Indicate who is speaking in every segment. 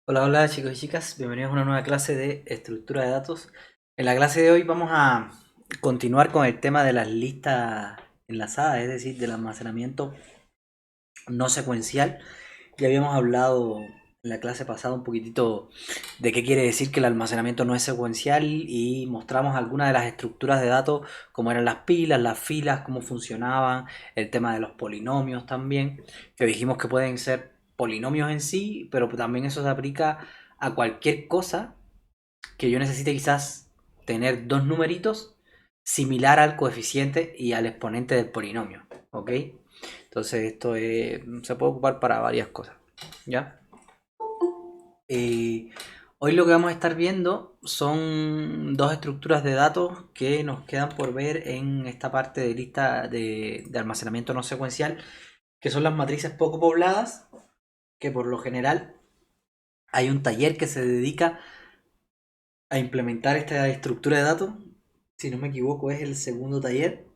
Speaker 1: Hola, hola chicos y chicas, bienvenidos a una nueva clase de estructura de datos. En la clase de hoy vamos a continuar con el tema de las listas enlazadas, es decir, del almacenamiento no secuencial. Ya habíamos hablado en la clase pasada un poquitito de qué quiere decir que el almacenamiento no es secuencial y mostramos algunas de las estructuras de datos, como eran las pilas, las filas, cómo funcionaban, el tema de los polinomios también, que dijimos que pueden ser polinomios en sí, pero también eso se aplica a cualquier cosa que yo necesite quizás tener dos numeritos similar al coeficiente y al exponente del polinomio, ¿ok? Entonces se puede ocupar para varias cosas, ¿ya? Eh, Hoy lo que vamos a estar viendo son dos estructuras de datos que nos quedan por ver en esta parte de lista de almacenamiento no secuencial, que son las matrices poco pobladas, que por lo general hay un taller que se dedica a implementar esta estructura de datos. Si no me equivoco, es el segundo taller.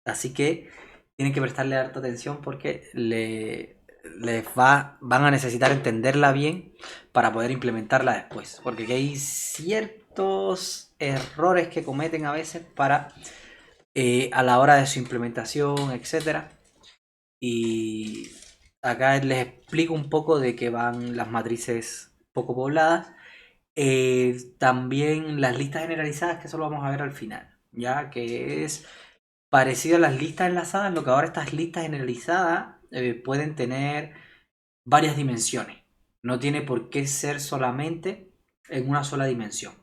Speaker 1: Así que tienen que prestarle harta atención porque van a necesitar entenderla bien para poder implementarla después. Porque aquí hay ciertos errores que cometen a veces a la hora de su implementación, etcétera. Y acá les explico un poco de qué van las matrices poco pobladas. También las listas generalizadas, que eso lo vamos a ver al final, ya que es parecido a las listas enlazadas, lo que ahora estas listas generalizadas pueden tener varias dimensiones. No tiene por qué ser solamente en una sola dimensión.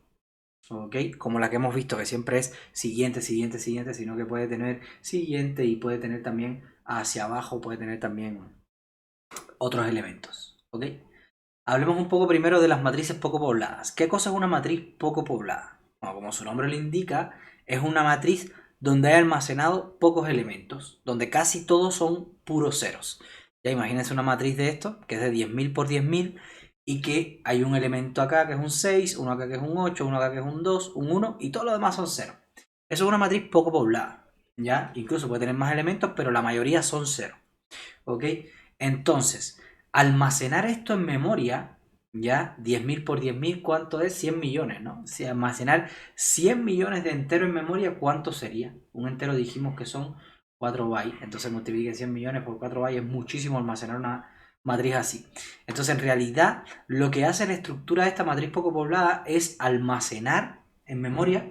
Speaker 1: ¿Ok? Como la que hemos visto, que siempre es siguiente, siguiente, siguiente, sino que puede tener siguiente y puede tener también hacia abajo, puede tener también otros elementos. ¿Ok? Hablemos un poco primero de las matrices poco pobladas. ¿Qué cosa es una matriz poco poblada? Bueno, como su nombre lo indica, es una matriz donde hay almacenado pocos elementos, donde casi todos son puros ceros. Ya imagínense una matriz de esto, que es de 10.000 por 10.000 y que hay un elemento acá que es un 6, uno acá que es un 8, uno acá que es un 2, un 1 y todo lo demás son cero. Eso es una matriz poco poblada. ¿Ya? Incluso puede tener más elementos, pero la mayoría son cero. ¿Ok? Entonces, almacenar esto en memoria, ya 10.000 por 10.000, ¿cuánto es? 100 millones, ¿no? Si almacenar 100 millones de entero en memoria, ¿cuánto sería? Un entero dijimos que son 4 bytes, entonces multiplique 100 millones por 4 bytes, es muchísimo almacenar una matriz así. Entonces, en realidad, lo que hace la estructura de esta matriz poco poblada es almacenar en memoria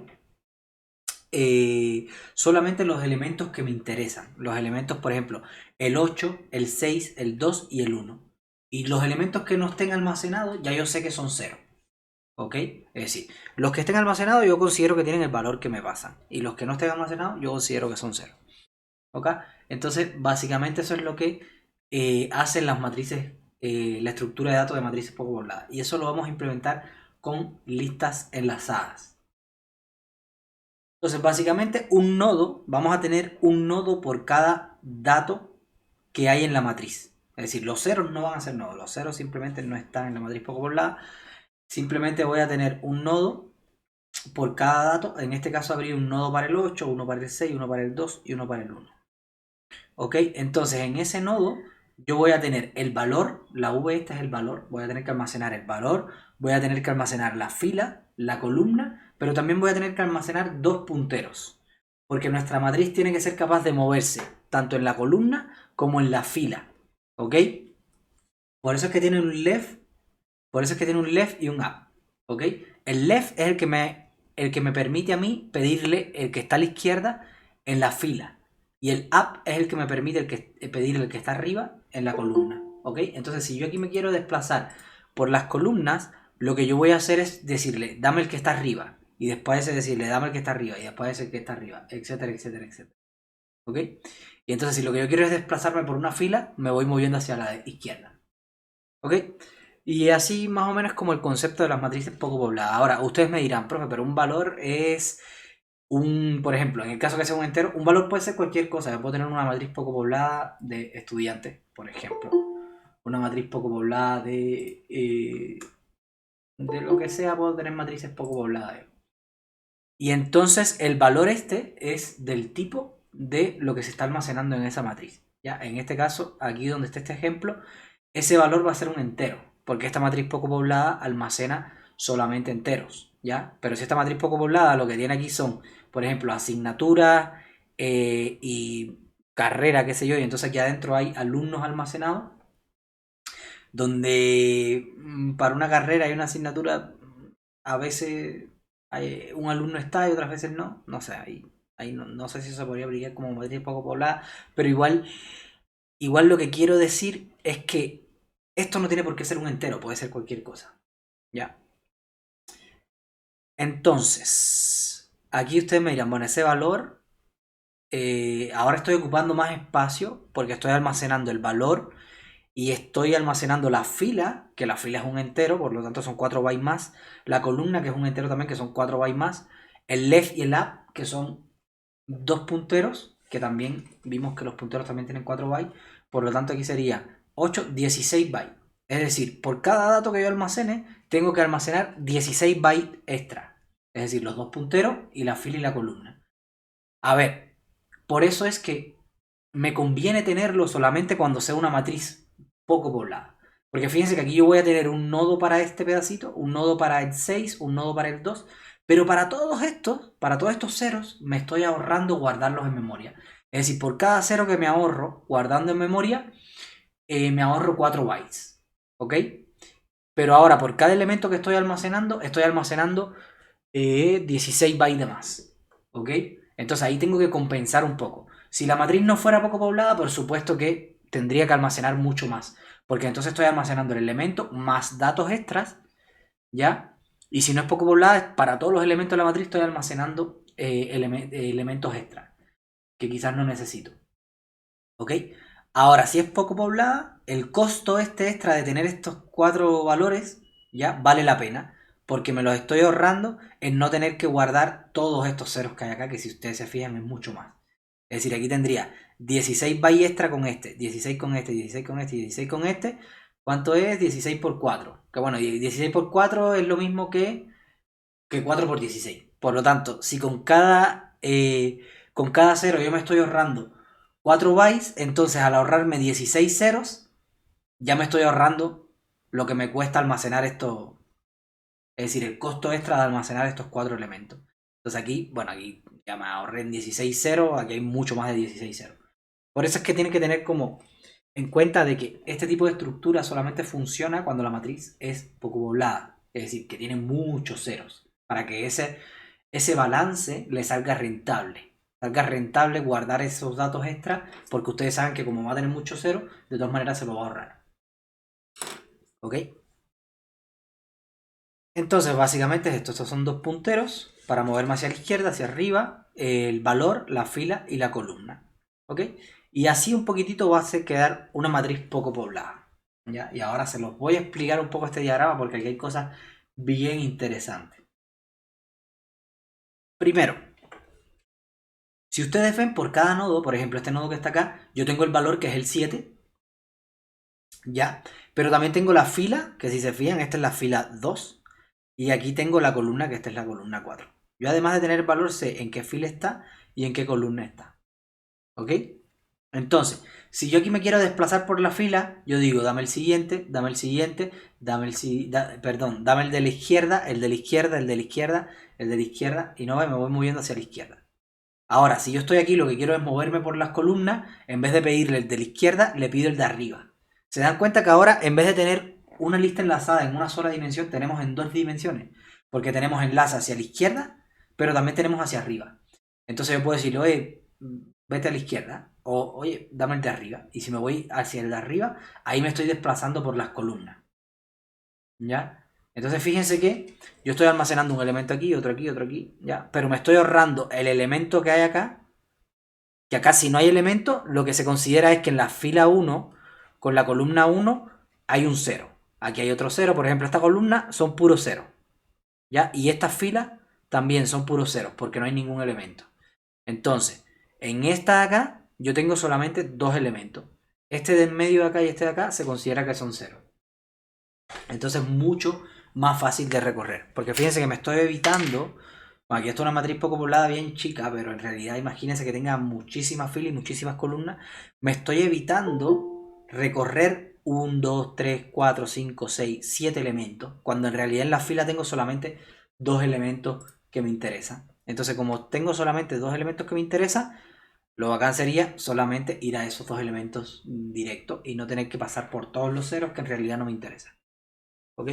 Speaker 1: solamente los elementos que me interesan. Los elementos, por ejemplo, el 8, el 6, el 2 y el 1. Y los elementos que no estén almacenados, ya yo sé que son cero. ¿Ok? Es decir, los que estén almacenados yo considero que tienen el valor que me pasan. Y los que no estén almacenados yo considero que son cero. ¿Ok? Entonces, básicamente eso es lo que hacen las matrices, la estructura de datos de matrices poco pobladas. Y eso lo vamos a implementar con listas enlazadas. Entonces, básicamente, un nodo, vamos a tener un nodo por cada dato que hay en la matriz. Es decir, los ceros no van a ser nodos, los ceros simplemente no están en la matriz poco poblada. Simplemente voy a tener un nodo por cada dato. En este caso habría un nodo para el 8, uno para el 6, uno para el 2 y uno para el 1. ¿Ok? Entonces, en ese nodo yo voy a tener el valor, la v esta es el valor, voy a tener que almacenar el valor, voy a tener que almacenar la fila, la columna, pero también voy a tener que almacenar dos punteros, porque nuestra matriz tiene que ser capaz de moverse tanto en la columna como en la fila, ¿ok? Por eso es que tiene un left, por eso es que tiene un left y un up, ¿ok? El left es el que me permite a mí pedirle el que está a la izquierda en la fila. Y el up es el que me permite pedirle el que está arriba en la columna. ¿Ok? Entonces, si yo aquí me quiero desplazar por las columnas, lo que yo voy a hacer es decirle, dame el que está arriba. Y después de decirle, dame el que está arriba. Y después de ese el que está arriba. Etcétera, etcétera, etcétera. ¿Ok? Y entonces, si lo que yo quiero es desplazarme por una fila, me voy moviendo hacia la izquierda. ¿Ok? Y así más o menos como el concepto de las matrices poco pobladas. Ahora, ustedes me dirán, profe, pero un valor es por ejemplo, en el caso que sea un entero, un valor puede ser cualquier cosa. Yo puedo tener una matriz poco poblada de estudiantes, por ejemplo. Una matriz poco poblada de lo que sea, puedo tener matrices poco pobladas. Y entonces el valor este es del tipo de lo que se está almacenando en esa matriz. ¿Ya? En este caso, aquí donde está este ejemplo, ese valor va a ser un entero. porque esta matriz poco poblada almacena solamente enteros, ¿ya? Pero si esta matriz poco poblada lo que tiene aquí son, por ejemplo, asignaturas y carrera, qué sé yo, y entonces aquí adentro hay alumnos almacenados, donde para una carrera y una asignatura a veces un alumno está y otras veces no, no sé, ahí no sé si eso podría brillar como matriz poco poblada, pero igual lo que quiero decir es que esto no tiene por qué ser un entero, puede ser cualquier cosa, ¿ya? Entonces, aquí ustedes me dirán, bueno, ese valor, ahora estoy ocupando más espacio porque estoy almacenando el valor y estoy almacenando la fila, que la fila es un entero, por lo tanto son 4 bytes más, la columna, que es un entero también, que son 4 bytes más, el left y el up, que son dos punteros, que también vimos que los punteros también tienen 4 bytes, por lo tanto aquí sería 8, 16 bytes. Es decir, por cada dato que yo almacene, tengo que almacenar 16 bytes extra. Es decir, los dos punteros y la fila y la columna. A ver, por eso es que me conviene tenerlo solamente cuando sea una matriz poco poblada. Porque fíjense que aquí yo voy a tener un nodo para este pedacito, un nodo para el 6, un nodo para el 2, pero para todos estos ceros, me estoy ahorrando guardarlos en memoria. Es decir, por cada cero que me ahorro guardando en memoria, me ahorro 4 bytes. ¿Ok? Pero ahora, por cada elemento que estoy almacenando 16 bytes de más. ¿Ok? Entonces ahí tengo que compensar un poco. Si la matriz no fuera poco poblada, por supuesto que tendría que almacenar mucho más. Porque entonces estoy almacenando el elemento más datos extras, ¿ya? Y si no es poco poblada, para todos los elementos de la matriz estoy almacenando elementos extras, que quizás no necesito. ¿Ok? Ahora, si es poco poblada, el costo este extra de tener estos 4 valores, ya vale la pena, porque me los estoy ahorrando en no tener que guardar todos estos ceros que hay acá, que si ustedes se fijan es mucho más. Es decir, aquí tendría 16 bytes extra con este, 16 con este, 16 con este y 16 con este. ¿Cuánto es? 16 por 4. Que bueno, 16 por 4 es lo mismo que 4 por 16. Por lo tanto, si con cada cero yo me estoy ahorrando 4 bytes, entonces al ahorrarme 16 ceros, ya me estoy ahorrando lo que me cuesta almacenar esto. Es decir, el costo extra de almacenar estos 4 elementos. Entonces aquí, bueno, aquí ya me ahorré en 16 ceros, aquí hay mucho más de 16 ceros. Por eso es que tienen que tener como en cuenta de que este tipo de estructura solamente funciona cuando la matriz es poco poblada. Es decir, que tiene muchos ceros. Para que ese balance le salga rentable. Salga rentable guardar esos datos extra porque ustedes saben que como va a tener muchos ceros, de todas maneras se lo va a ahorrar. ¿Ok? Entonces básicamente es esto. Estos son dos punteros para moverme hacia la izquierda, hacia arriba, el valor, la fila y la columna. ¿Ok? Y así un poquitito va a quedar una matriz poco poblada. ¿Ya? Y ahora se los voy a explicar un poco este diagrama porque aquí hay cosas bien interesantes. Primero, si ustedes ven por cada nodo, por ejemplo este nodo que está acá, yo tengo el valor que es el 7, ¿ya? Pero también tengo la fila, que si se fijan, esta es la fila 2, y aquí tengo la columna, que esta es la columna 4. Yo además de tener el valor sé en qué fila está y en qué columna está. ¿Ok? Entonces, si yo aquí me quiero desplazar por la fila, yo digo, dame el siguiente, dame el siguiente, dame dame el de la izquierda, el de la izquierda, el de la izquierda, el de la izquierda, y no me voy moviendo hacia la izquierda. Ahora, si yo estoy aquí, lo que quiero es moverme por las columnas, en vez de pedirle el de la izquierda, le pido el de arriba. ¿Se dan cuenta que ahora, en vez de tener una lista enlazada en una sola dimensión, tenemos en dos dimensiones? Porque tenemos enlace hacia la izquierda, pero también tenemos hacia arriba. Entonces yo puedo decirle, oye, vete a la izquierda, o oye, dame el de arriba. Y si me voy hacia el de arriba, ahí me estoy desplazando por las columnas. ¿Ya? Entonces fíjense que yo estoy almacenando un elemento aquí, otro aquí, otro aquí, ¿ya? Pero me estoy ahorrando el elemento que hay acá, que acá si no hay elemento, lo que se considera es que en la fila 1, con la columna 1, hay un 0. Aquí hay otro 0, por ejemplo, esta columna son puros 0, ¿ya? Y estas filas también son puros 0, porque no hay ningún elemento. Entonces, en esta de acá, yo tengo solamente dos elementos. Este de en medio de acá y este de acá se considera que son 0. Entonces, mucho más fácil de recorrer. Porque fíjense que me estoy evitando. Bueno, aquí esto es una matriz poco poblada bien chica, pero en realidad imagínense que tenga muchísimas filas y muchísimas columnas. Me estoy evitando recorrer 1, 2, 3, 4, 5, 6, 7 elementos, cuando en realidad en la fila tengo solamente 2 elementos que me interesan. Entonces, como tengo solamente 2 elementos que me interesan, lo bacán sería solamente ir a esos 2 elementos directos y no tener que pasar por todos los ceros que en realidad no me interesan. ¿Ok?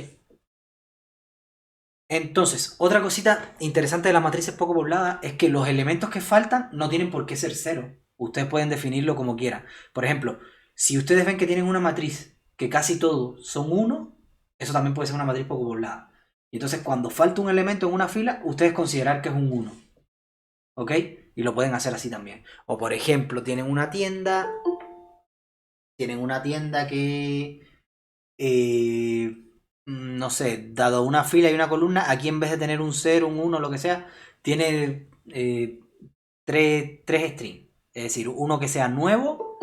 Speaker 1: Entonces, otra cosita interesante de las matrices poco pobladas es que los elementos que faltan no tienen por qué ser cero. Ustedes pueden definirlo como quieran. Por ejemplo, si ustedes ven que tienen una matriz que casi todos son 1, eso también puede ser una matriz poco poblada. Y entonces, cuando falta un elemento en una fila, ustedes considerar que es un 1. ¿Ok? Y lo pueden hacer así también. O por ejemplo, tienen una tienda que no sé, dado una fila y una columna, aquí en vez de tener un 0, un 1, lo que sea, tiene 3 strings. Es decir, uno que sea nuevo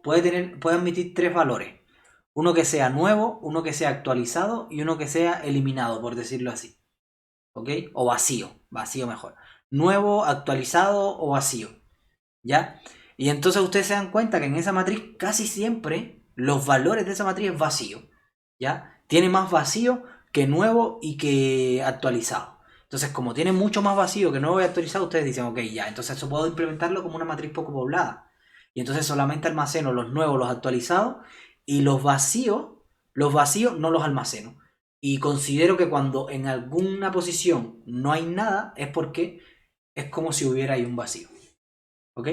Speaker 1: puede admitir 3 valores. Uno que sea nuevo, uno que sea actualizado y uno que sea eliminado, por decirlo así. ¿Ok? O vacío, vacío mejor. Nuevo, actualizado o vacío. ¿Ya? Y entonces ustedes se dan cuenta que en esa matriz casi siempre los valores de esa matriz es vacío. ¿Ya? Tiene más vacío que nuevo y que actualizado. Entonces, como tiene mucho más vacío que nuevo y actualizado, ustedes dicen, ok, ya, entonces eso puedo implementarlo como una matriz poco poblada. Y entonces solamente almaceno los nuevos, los actualizados, y los vacíos no los almaceno. Y considero que cuando en alguna posición no hay nada, es porque es como si hubiera ahí un vacío. ¿Ok?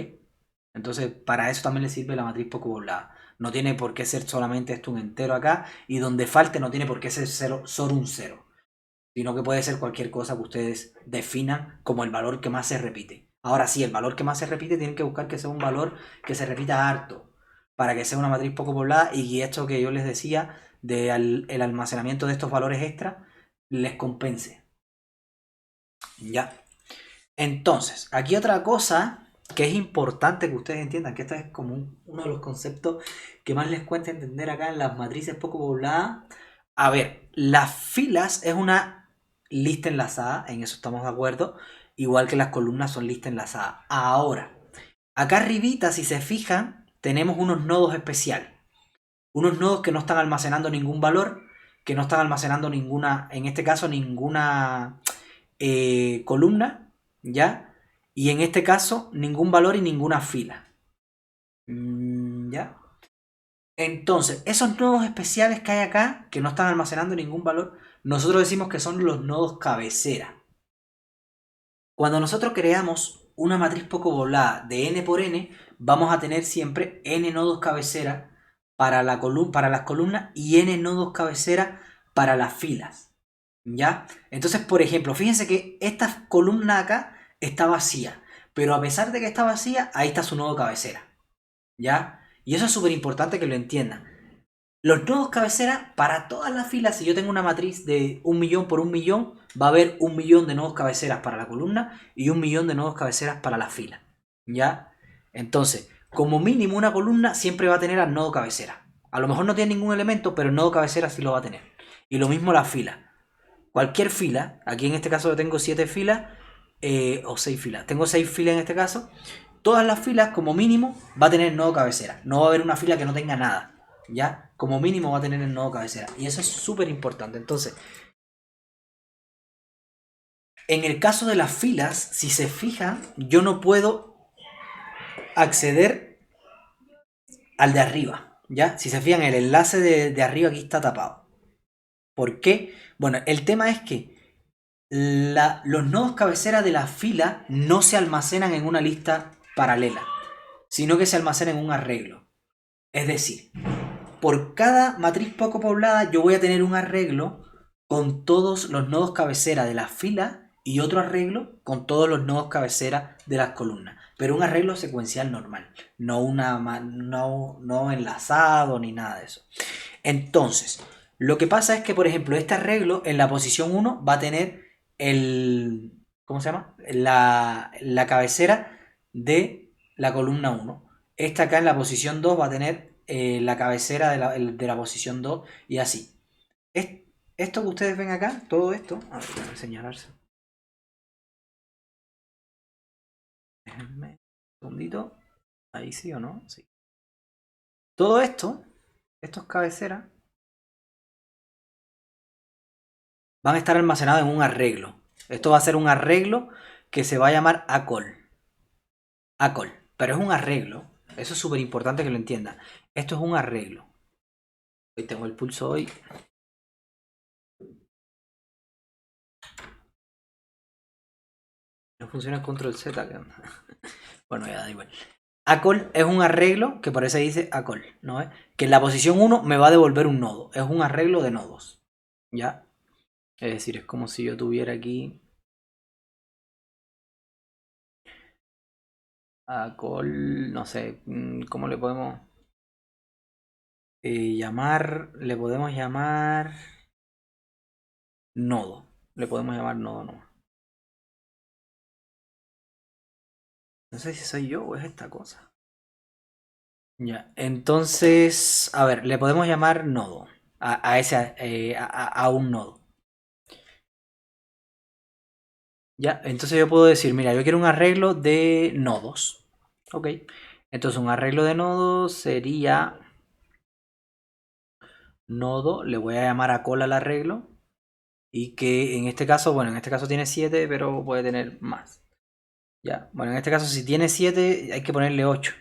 Speaker 1: Entonces, para eso también le sirve la matriz poco poblada. No tiene por qué ser solamente esto un entero acá, y donde falte no tiene por qué ser cero, solo un cero, sino que puede ser cualquier cosa que ustedes definan como el valor que más se repite. Ahora sí, el valor que más se repite tienen que buscar que sea un valor que se repita harto, para que sea una matriz poco poblada y que esto que yo les decía, el almacenamiento de estos valores extra, les compense. Ya. Entonces, aquí otra cosa que es importante que ustedes entiendan, que esto es como uno de los conceptos que más les cuesta entender acá en las matrices poco pobladas. A ver, las filas es una lista enlazada, en eso estamos de acuerdo, igual que las columnas son lista enlazada. Ahora, acá arribita, si se fijan, tenemos unos nodos especiales. Unos nodos que no están almacenando ningún valor, que no están almacenando ninguna, en este caso, ninguna columna, ¿ya? Y en este caso, ningún valor y ninguna fila. ¿Ya? Entonces, esos nodos especiales que hay acá, que no están almacenando ningún valor, nosotros decimos que son los nodos cabecera. Cuando nosotros creamos una matriz poco poblada de n por n, vamos a tener siempre n nodos cabecera para las columnas y n nodos cabecera para las filas. ¿Ya? Entonces, por ejemplo, fíjense que esta columna acá está vacía, pero a pesar de que está vacía, ahí está su nodo cabecera. ¿Ya? Y eso es súper importante que lo entiendan. Los nodos cabecera, para todas las filas, si yo tengo una matriz de 1.000.000 por 1.000.000, va a haber 1.000.000 de nodos cabeceras para la columna y 1.000.000 de nodos cabeceras para la fila. ¿Ya? Entonces, como mínimo una columna siempre va a tener al nodo cabecera. A lo mejor no tiene ningún elemento, pero el nodo cabecera sí lo va a tener. Y lo mismo la fila. Cualquier fila, aquí en este caso yo tengo 7 filas, o 6 filas. Tengo 6 filas en este caso. Todas las filas, como mínimo, va a tener nodo cabecera. No va a haber una fila que no tenga nada. ¿Ya? Como mínimo va a tener el nodo cabecera. Y eso es súper importante. Entonces, en el caso de las filas, si se fijan, yo no puedo acceder al de arriba. ¿Ya? Si se fijan, el enlace de arriba aquí está tapado. ¿Por qué? Bueno, el tema es que los nodos cabecera de la fila no se almacenan en una lista paralela, sino que se almacenan en un arreglo. Es decir, por cada matriz poco poblada yo voy a tener un arreglo con todos los nodos cabecera de las filas y otro arreglo con todos los nodos cabecera de las columnas. Pero un arreglo secuencial normal, no enlazado ni nada de eso. Entonces, lo que pasa es que, por ejemplo, este arreglo en la posición 1 va a tener ¿cómo se llama? La cabecera de la columna 1. Esta acá en la posición 2 va a tener la cabecera de la posición 2 y así. Esto que ustedes ven acá, todo esto, a ver, voy a señalarse. Déjenme un segundito. Ahí sí o no, sí. Todo esto estos cabeceras van a estar almacenados en un arreglo. Esto va a ser un arreglo que se va a llamar ACOL. ACOL. Pero es un arreglo. Eso es súper importante que lo entiendan. Esto es un arreglo. Hoy tengo el pulso hoy. No funciona el control Z. Bueno, ya da igual. ACOL es un arreglo que por eso dice ACOL, ¿no? Que en la posición 1 me va a devolver un nodo. Es un arreglo de nodos. ¿Ya? Es decir, es como si yo tuviera aquí ACOL, no sé, ¿cómo le podemos llamar? Le podemos llamar nodo. Le podemos llamar nodo nomás. No sé si soy yo o es esta cosa. Ya, entonces, a ver, le podemos llamar nodo a un nodo. Ya, entonces yo puedo decir, mira, yo quiero un arreglo de nodos. Ok, entonces un arreglo de nodos sería nodo, le voy a llamar a cola al arreglo. Y que en este caso, bueno, en este caso tiene 7, pero puede tener más. Ya, bueno, en este caso si tiene 7 hay que ponerle 8.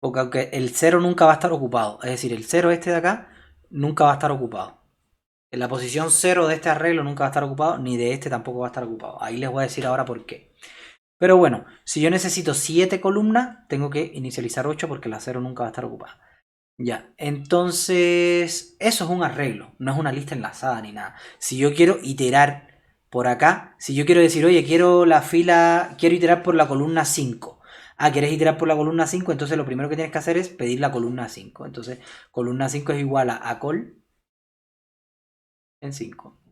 Speaker 1: Porque aunque el 0 nunca va a estar ocupado. Es decir, el 0 este de acá nunca va a estar ocupado. En la posición 0 de este arreglo nunca va a estar ocupado, ni de este tampoco va a estar ocupado. Ahí les voy a decir ahora por qué. Pero bueno, si yo necesito 7 columnas, tengo que inicializar 8 porque la 0 nunca va a estar ocupada. Ya, entonces eso es un arreglo, no es una lista enlazada ni nada. Si yo quiero iterar por acá, si yo quiero decir, oye, quiero la fila, quiero iterar por la columna 5. Ah, ¿quieres iterar por la columna 5? Entonces lo primero que tienes que hacer es pedir la columna 5. Entonces, columna 5 es igual a col en 5.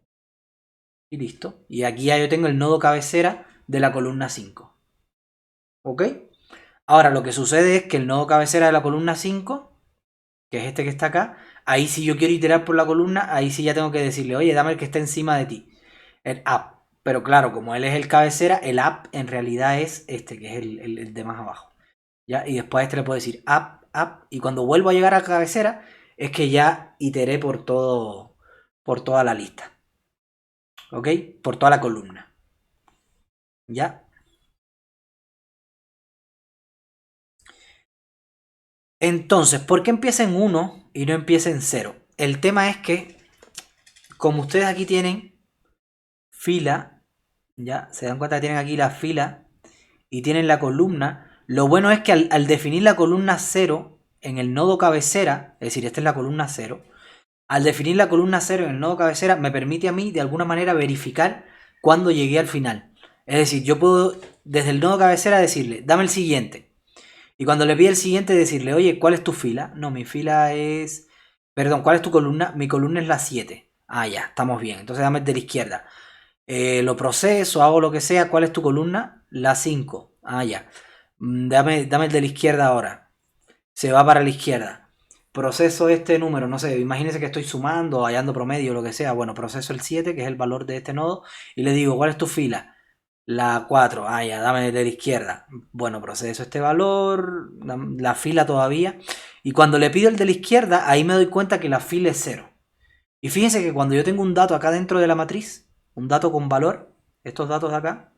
Speaker 1: Y listo. Y aquí ya yo tengo el nodo cabecera de la columna 5. ¿Ok? Ahora lo que sucede es que el nodo cabecera de la columna 5, que es este que está acá, ahí si yo quiero iterar por la columna, ahí sí ya tengo que decirle, oye, dame el que está encima de ti, el up. Pero claro, como él es el cabecera, el up en realidad es este, que es el de más abajo. ¿Ya? Y después a este le puedo decir up, y cuando vuelvo a llegar a cabecera, es que ya iteré por toda la lista. ¿Ok? Por toda la columna. ¿Ya? Entonces, ¿por qué empieza en 1 y no empieza en 0? El tema es que, como ustedes aquí tienen fila, ya se dan cuenta que tienen aquí la fila y tienen la columna, lo bueno es que al definir la columna 0 en el nodo cabecera, es decir, esta es la columna 0, al definir la columna 0 en el nodo cabecera me permite a mí de alguna manera verificar cuando llegué al final. Es decir, yo puedo desde el nodo cabecera decirle, dame el siguiente. Y cuando le pide el siguiente decirle, oye, ¿cuál es tu fila? No, mi fila es... Perdón, ¿cuál es tu columna? Mi columna es la 7. Ah, ya, estamos bien. Entonces dame el de la izquierda. Lo proceso, hago lo que sea. ¿Cuál es tu columna? La 5. Ah, ya. Dame el de la izquierda ahora. Se va para la izquierda. Proceso este número, no sé, imagínense que estoy sumando, hallando promedio, lo que sea. Bueno, proceso el 7, que es el valor de este nodo, y le digo, ¿cuál es tu fila? La 4, ah, ya, dame de la izquierda. Bueno, proceso este valor, la fila todavía. Y cuando le pido el de la izquierda, ahí me doy cuenta que la fila es 0. Y fíjense que cuando yo tengo un dato acá dentro de la matriz, un dato con valor, estos datos de acá,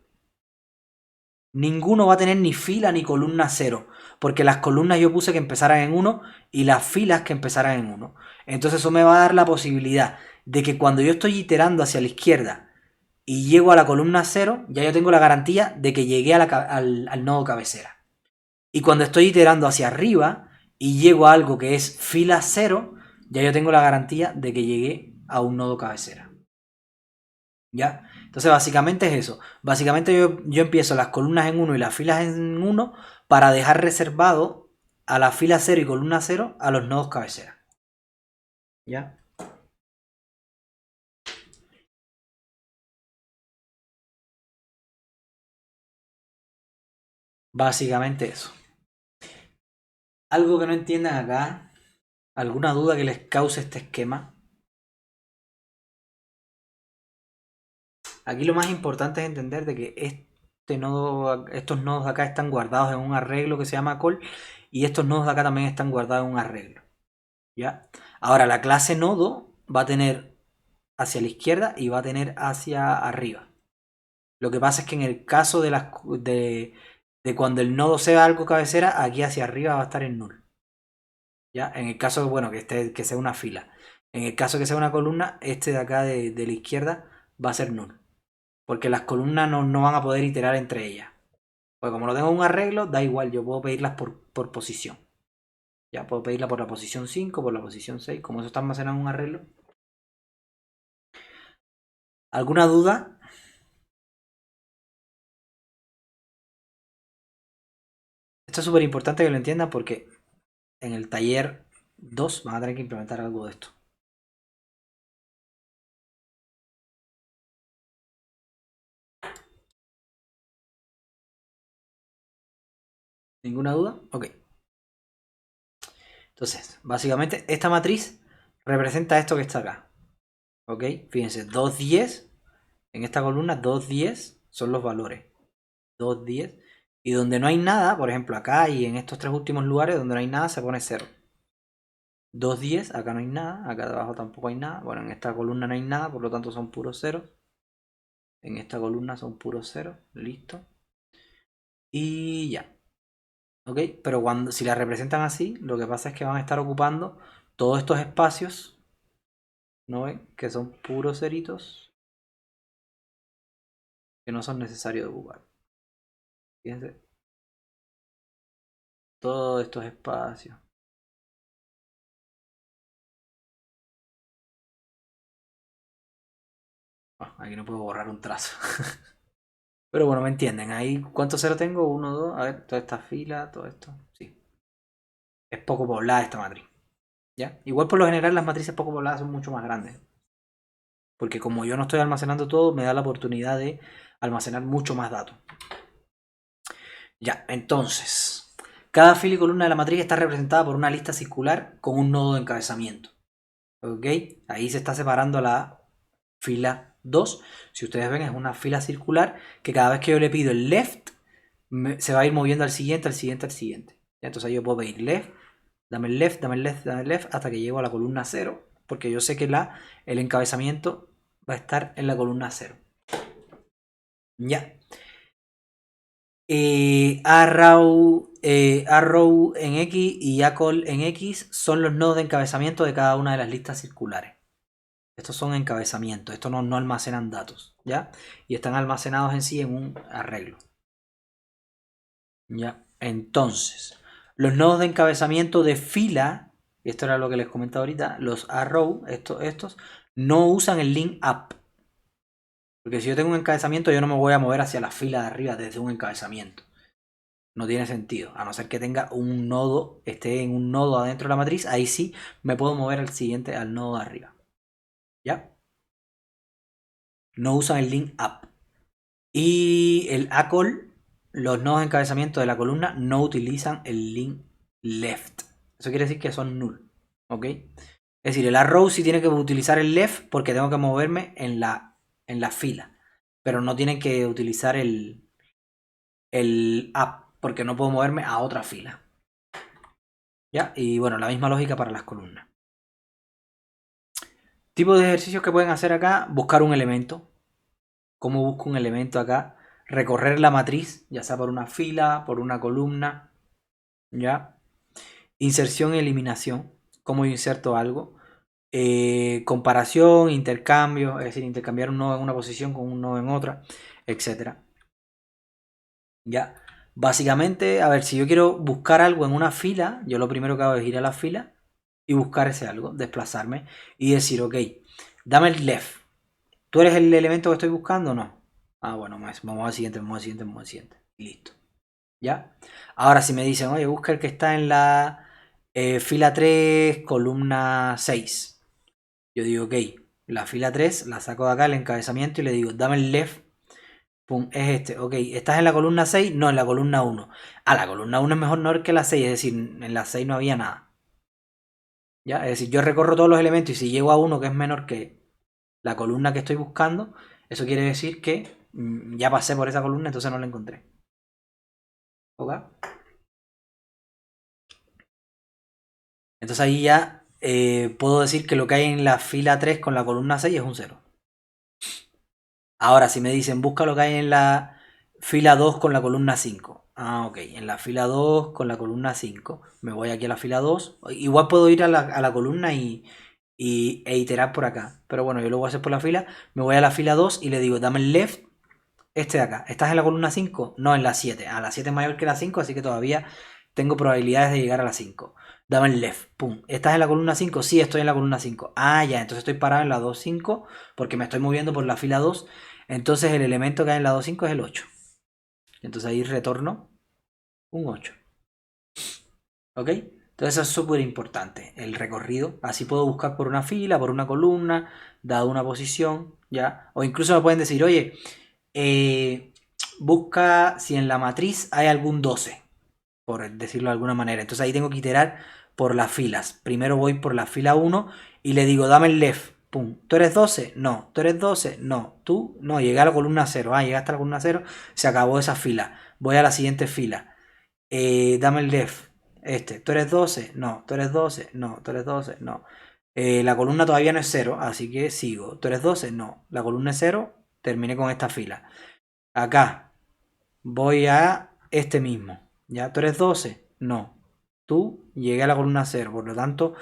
Speaker 1: ninguno va a tener ni fila ni columna 0. Porque las columnas yo puse que empezaran en 1 y las filas que empezaran en 1. Entonces eso me va a dar la posibilidad de que cuando yo estoy iterando hacia la izquierda y llego a la columna 0, ya yo tengo la garantía de que llegué al nodo cabecera. Y cuando estoy iterando hacia arriba y llego a algo que es fila 0, ya yo tengo la garantía de que llegué a un nodo cabecera. ¿Ya? Entonces básicamente es eso. Básicamente yo empiezo las columnas en 1 y las filas en 1 para dejar reservado a la fila 0 y columna 0 a los nodos cabecera. ¿Ya? Básicamente eso. Algo que no entiendan acá, alguna duda que les cause este esquema. Aquí lo más importante es entender de que estos nodos de acá están guardados en un arreglo que se llama call y estos nodos de acá también están guardados en un arreglo. ¿Ya? Ahora, la clase nodo va a tener hacia la izquierda y va a tener hacia arriba. Lo que pasa es que en el caso de cuando el nodo sea algo cabecera, aquí hacia arriba va a estar en null. ¿Ya? En el caso, bueno, que sea una fila. En el caso que sea una columna, este de acá de la izquierda va a ser null. Porque las columnas no van a poder iterar entre ellas. Pues como no tengo un arreglo, da igual, yo puedo pedirlas por posición. Ya puedo pedirla por la posición 5, por la posición 6, como eso está almacenado en un arreglo. ¿Alguna duda? Esto es súper importante que lo entiendan porque en el taller 2 van a tener que implementar algo de esto. ¿Ninguna duda? Ok. Entonces, básicamente esta matriz representa esto que está acá. ¿Ok? Fíjense, 2, 10. En esta columna 2, 10 son los valores. 2, 10. Y donde no hay nada, por ejemplo acá y en estos tres últimos lugares donde no hay nada se pone 0. 2, 10, acá no hay nada, acá debajo tampoco hay nada. Bueno, en esta columna no hay nada, por lo tanto son puros ceros. En esta columna son puros ceros, listo. Y ya. ¿Ok? Pero si la representan así, lo que pasa es que van a estar ocupando todos estos espacios, ¿no ven? Que son puros ceritos que no son necesarios de ocupar. Fíjense, todos estos espacios. Aquí no puedo borrar un trazo. Pero bueno, me entienden. Ahí, ¿cuántos ceros tengo? 1, 2. A ver, toda esta fila, todo esto. Sí. Es poco poblada esta matriz. ¿Ya? Igual por lo general las matrices poco pobladas son mucho más grandes. Porque como yo no estoy almacenando todo, me da la oportunidad de almacenar mucho más datos. Ya, entonces, cada fila y columna de la matriz está representada por una lista circular con un nodo de encabezamiento. ¿Ok? Ahí se está separando la fila 2. Si ustedes ven, es una fila circular que cada vez que yo le pido el left, se va a ir moviendo al siguiente, al siguiente, al siguiente. ¿Ya? Entonces yo puedo pedir left, dame el left, dame el left, dame el left, hasta que llego a la columna 0, porque yo sé que el encabezamiento va a estar en la columna 0. Ya. Arrow en X y ACOL en X son los nodos de encabezamiento de cada una de las listas circulares. Estos son encabezamientos, estos no almacenan datos, ¿ya? Y están almacenados en sí en un arreglo. ¿Ya? Entonces, los nodos de encabezamiento de fila, y esto era lo que les comentaba ahorita, los arrow, estos, no usan el link up. Porque si yo tengo un encabezamiento, yo no me voy a mover hacia la fila de arriba desde un encabezamiento. No tiene sentido, a no ser que tenga un nodo, esté en un nodo adentro de la matriz, ahí sí me puedo mover al siguiente, al nodo de arriba. ¿Ya? No usan el link up. Y el ACOL, los nodos de encabezamiento de la columna, no utilizan el link left. Eso quiere decir que son null. ¿Ok? Es decir, el arrow sí tiene que utilizar el left porque tengo que moverme en la fila. Pero no tienen que utilizar el up porque no puedo moverme a otra fila. ¿Ya? Y bueno, la misma lógica para las columnas. Tipo de ejercicios que pueden hacer acá, buscar un elemento. ¿Cómo busco un elemento acá? Recorrer la matriz, ya sea por una fila, por una columna, ¿ya? Inserción y eliminación, cómo yo inserto algo. Comparación, intercambio, es decir, intercambiar un nodo en una posición con un nodo en otra, etc. ¿Ya? Básicamente, a ver, si yo quiero buscar algo en una fila, yo lo primero que hago es ir a la fila y buscar ese algo, desplazarme y decir, ok, dame el left. ¿Tú eres el elemento que estoy buscando o no? Ah, bueno, vamos al siguiente, vamos al siguiente, vamos al siguiente. Y listo. ¿Ya? Ahora si me dicen, oye, busca el que está en la fila 3, columna 6. Yo digo, ok, la fila 3 la saco de acá, el encabezamiento, y le digo, dame el left. Pum, es este. Ok, ¿estás en la columna 6? No, en la columna 1. Ah, la columna 1 es mejor que la 6, es decir, en la 6 no había nada. ¿Ya? Es decir, yo recorro todos los elementos y si llego a uno que es menor que la columna que estoy buscando, eso quiere decir que ya pasé por esa columna, entonces no la encontré. ¿Ok? Entonces ahí ya puedo decir que lo que hay en la fila 3 con la columna 6 es un 0. Ahora, si me dicen busca lo que hay en la fila 2 con la columna 5. Ah, ok, en la fila 2 con la columna 5. Me voy aquí a la fila 2. Igual puedo ir a la columna e iterar por acá. Pero bueno, yo lo voy a hacer por la fila. Me voy a la fila 2 y le digo, dame el left, este de acá. ¿Estás en la columna 5? No, en la 7. La 7 es mayor que la 5, así que todavía tengo probabilidades de llegar a la 5. Dame el left, pum. ¿Estás en la columna 5? Sí, estoy en la columna 5. Ah, ya, entonces estoy parado en la 2.5 porque me estoy moviendo por la fila 2. Entonces el elemento que hay en la 2.5 es el 8. Entonces ahí retorno un 8. ¿Ok? Entonces eso es súper importante, el recorrido. Así puedo buscar por una fila, por una columna, dado una posición, ¿ya? O incluso me pueden decir, oye, busca si en la matriz hay algún 12, por decirlo de alguna manera. Entonces ahí tengo que iterar por las filas. Primero voy por la fila 1 y le digo, dame el left. Pum. ¿Tú eres 12? No. ¿Tú eres 12? No. ¿Tú? No. Llegué a la columna 0. Ah, llegaste a la columna 0. Se acabó esa fila. Voy a la siguiente fila. Dame el left. ¿Tú eres 12? No. ¿Tú eres 12? No. ¿Tú eres 12? No. La columna todavía no es 0, así que sigo. ¿Tú eres 12? No. La columna es 0. Terminé con esta fila. Acá. Voy a este mismo. ¿Ya? ¿Tú eres 12? No. Tú llegué a la columna 0. Por lo tanto,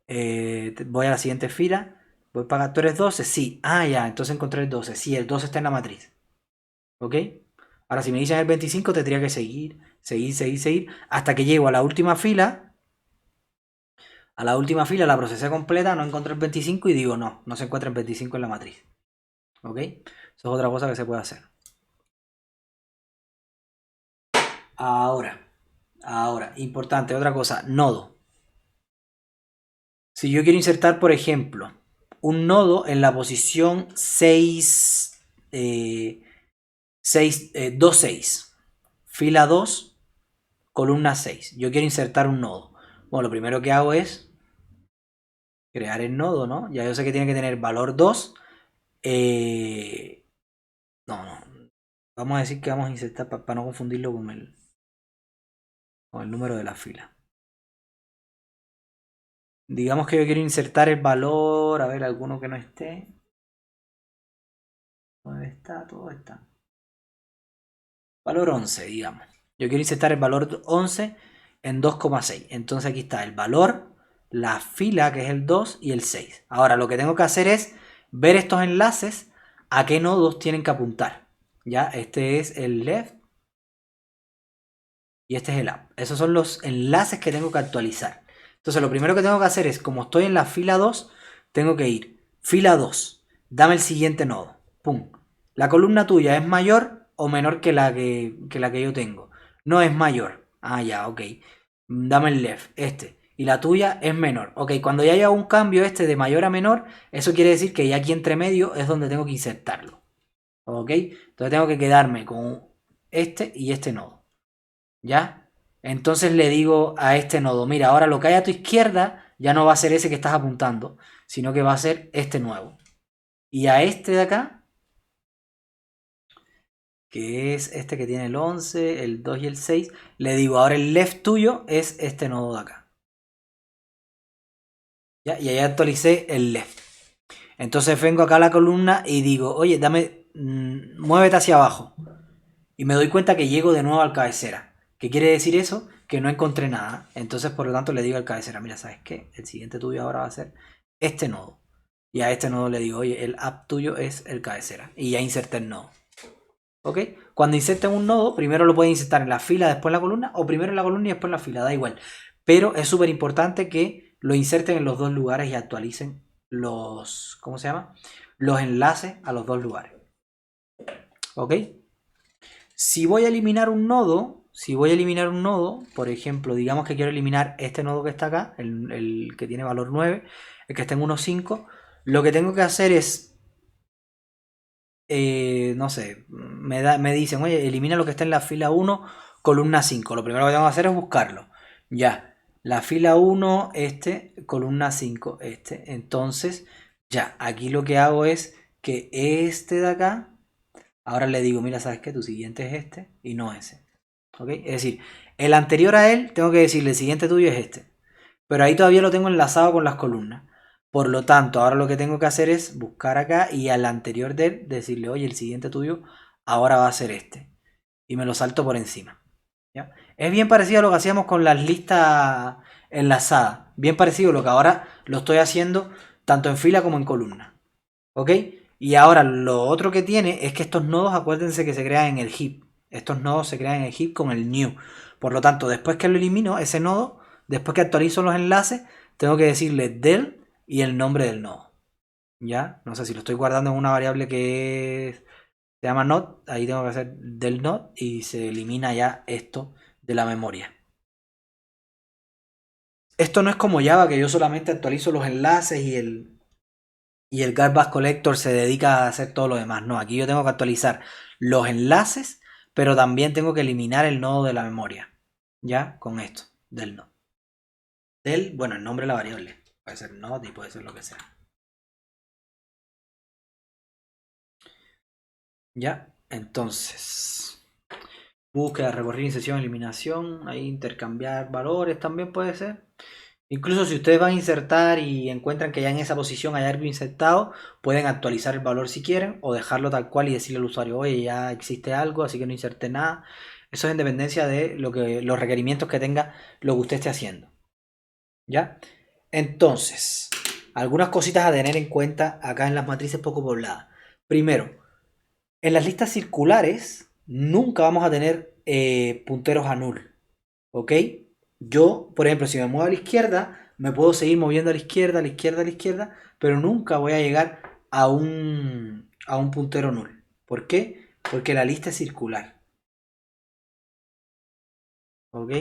Speaker 1: voy a la siguiente fila. Voy para acá. ¿Tú eres 12? Sí. Ah, ya. Entonces encontré el 12. Sí, el 12 está en la matriz. ¿Ok? Ahora, si me dicen el 25, tendría que seguir, seguir, hasta que llego a la última fila. A la última fila la procesé completa, no encontré el 25 y digo no, no se encuentra el 25 en la matriz. ¿Ok? Eso es otra cosa que se puede hacer. Ahora, importante, otra cosa, nodo. Si yo quiero insertar, por ejemplo, un nodo en la posición 6, 2, 6, fila 2, columna 6. Yo quiero insertar un nodo. Bueno, lo primero que hago es crear el nodo, ¿no? Ya yo sé que tiene que tener valor 2. No. Vamos a decir que vamos a insertar para no confundirlo con el número de la fila. Digamos que yo quiero insertar el valor, a ver, alguno que no esté. ¿Dónde está? Todo está. Valor 11, digamos. Yo quiero insertar el valor 11 en 2,6. Entonces aquí está el valor, la fila que es el 2 y el 6. Ahora lo que tengo que hacer es ver estos enlaces a qué nodos tienen que apuntar. Ya, este es el left y este es el up. Esos son los enlaces que tengo que actualizar. Entonces lo primero que tengo que hacer es, como estoy en la fila 2, tengo que ir fila 2, dame el siguiente nodo. Pum. La columna tuya es mayor o menor que la que yo tengo. No es mayor. Ah, ya, ok. Dame el left, Y la tuya es menor. Ok, cuando ya haya un cambio de mayor a menor, eso quiere decir que ya aquí entre medio es donde tengo que insertarlo. Ok, entonces tengo que quedarme con este y este nodo. ¿Ya? Entonces le digo a este nodo, mira, ahora lo que hay a tu izquierda ya no va a ser ese que estás apuntando, sino que va a ser este nuevo. Y a este de acá, que es este que tiene el 11, el 2 y el 6, le digo, ahora el left tuyo es este nodo de acá. ¿Ya? Y ahí actualicé el left. Entonces vengo acá a la columna y digo, oye, muévete hacia abajo. Y me doy cuenta que llego de nuevo al cabecera. ¿Qué quiere decir eso? Que no encontré nada. Entonces, por lo tanto, le digo al cabecera, mira, ¿sabes qué? El siguiente tuyo ahora va a ser este nodo. Y a este nodo le digo, oye, el app tuyo es el cabecera. Y ya inserté el nodo. ¿Ok? Cuando inserten un nodo, primero lo pueden insertar en la fila, después en la columna, o primero en la columna y después en la fila, da igual. Pero es súper importante que lo inserten en los dos lugares y actualicen los, ¿cómo se llama? Los enlaces a los dos lugares. ¿Ok? Si voy a eliminar un nodo, por ejemplo, digamos que quiero eliminar este nodo que está acá, el que tiene valor 9, el que está en 1.5, lo que tengo que hacer es, no sé, me dicen, oye, elimina lo que está en la fila 1, columna 5. Lo primero que tengo que hacer es buscarlo. Ya, la fila 1, columna 5, Entonces, ya, aquí lo que hago es que este de acá, ahora le digo, mira, ¿sabes qué? Tu siguiente es este y no ese. ¿Ok? Es decir, el anterior a él, tengo que decirle, el siguiente tuyo es este. pero ahí todavía lo tengo enlazado con las columnas. Por lo tanto, ahora lo que tengo que hacer es buscar acá y al anterior de él decirle, oye, el siguiente tuyo ahora va a ser este. Y me lo salto por encima. ¿Ya? Es bien parecido a lo que hacíamos con las listas enlazadas. Bien parecido a lo que ahora lo estoy haciendo tanto en fila como en columna. ¿Ok? Y ahora lo otro que tiene es que estos nodos, acuérdense que se crean en el heap. Estos nodos se crean en el heap con el new. Por lo tanto, después que lo elimino, ese nodo, después que actualizo los enlaces, tengo que decirle del y el nombre del nodo. ¿Ya? No sé si lo estoy guardando en una variable que se llama node. Ahí tengo que hacer del node y se elimina ya esto de la memoria. Esto no es como Java, que yo solamente actualizo los enlaces y el garbage collector se dedica a hacer todo lo demás. No, aquí yo tengo que actualizar los enlaces, pero también tengo que eliminar el nodo de la memoria. ¿Ya? Con esto, del nodo. Bueno, el nombre de la variable. Puede ser node y puede ser lo que sea. ¿Ya? Entonces, búsqueda, recorrido, inserción, eliminación. Ahí intercambiar valores también puede ser. Incluso si ustedes van a insertar y encuentran que ya en esa posición hay algo insertado, pueden actualizar el valor si quieren o dejarlo tal cual y decirle al usuario, oye, ya existe algo, así que no inserte nada. Eso es en dependencia de los requerimientos que tenga lo que usted esté haciendo. ¿Ya? Entonces, algunas cositas a tener en cuenta acá en las matrices poco pobladas. Primero, en las listas circulares nunca vamos a tener punteros a null. ¿Ok? Yo, por ejemplo, si me muevo a la izquierda, me puedo seguir moviendo a la izquierda, a la izquierda, a la izquierda, pero nunca voy a llegar a un puntero null. ¿Por qué? Porque la lista es circular. ¿Ok?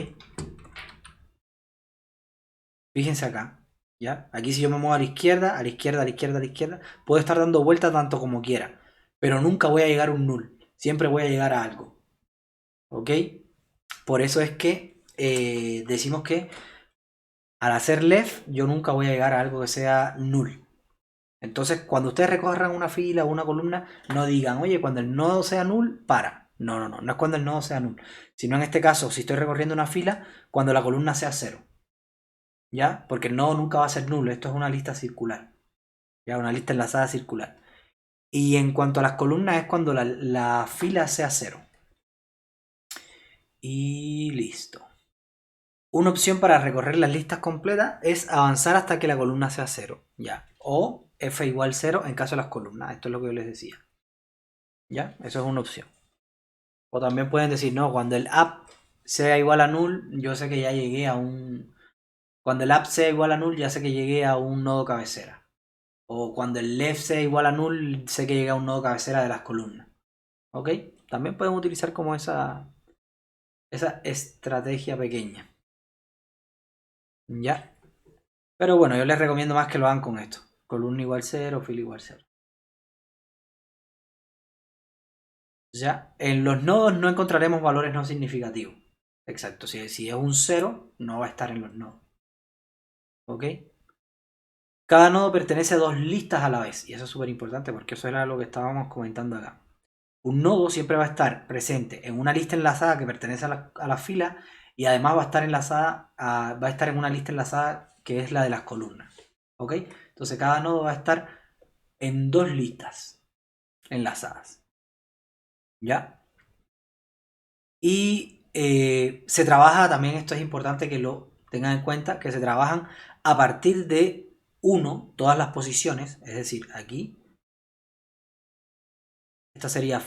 Speaker 1: Fíjense acá. ¿Ya? Aquí si yo me muevo a la izquierda, a la izquierda, a la izquierda, a la izquierda, puedo estar dando vueltas tanto como quiera. Pero nunca voy a llegar a un null. Siempre voy a llegar a algo. ¿Ok? Por eso es que decimos que al hacer left, yo nunca voy a llegar a algo que sea null. Entonces, cuando ustedes recorran una fila o una columna, no digan, oye, cuando el nodo sea null, para. No, no, no, no es cuando el nodo sea null. Sino en este caso, si estoy recorriendo una fila, cuando la columna sea cero. ¿Ya? Porque el nodo nunca va a ser nulo. Esto es una lista circular. ¿Ya? Una lista enlazada circular. Y en cuanto a las columnas, es cuando la fila sea cero. Y listo. Una opción para recorrer las listas completas es avanzar hasta que la columna sea cero. ¿Ya? O f igual 0 en caso de las columnas. Esto es lo que yo les decía. ¿Ya? Eso es una opción. O también pueden decir, no, cuando el app sea igual a null, yo sé que ya llegué a un... Cuando el app sea igual a null, ya sé que llegué a un nodo cabecera. O cuando el left sea igual a null, sé que llegué a un nodo cabecera de las columnas. ¿Ok? También pueden utilizar como esa estrategia pequeña. ¿Ya? Pero bueno, yo les recomiendo más que lo hagan con esto. Columna igual 0, fila igual 0. ¿Ya? En los nodos no encontraremos valores no significativos. Exacto. Si es un 0, no va a estar en los nodos. ¿Ok? Cada nodo pertenece a dos listas a la vez. Y eso es súper importante porque eso era lo que estábamos comentando acá. Un nodo siempre va a estar presente en una lista enlazada que pertenece a la fila y además va a estar va a estar en una lista enlazada que es la de las columnas. ¿Ok? Entonces cada nodo va a estar en dos listas enlazadas. ¿Ya? Y se trabaja también, esto es importante que lo tengan en cuenta, que se trabajan a partir de 1 todas las posiciones, es decir, aquí, esta sería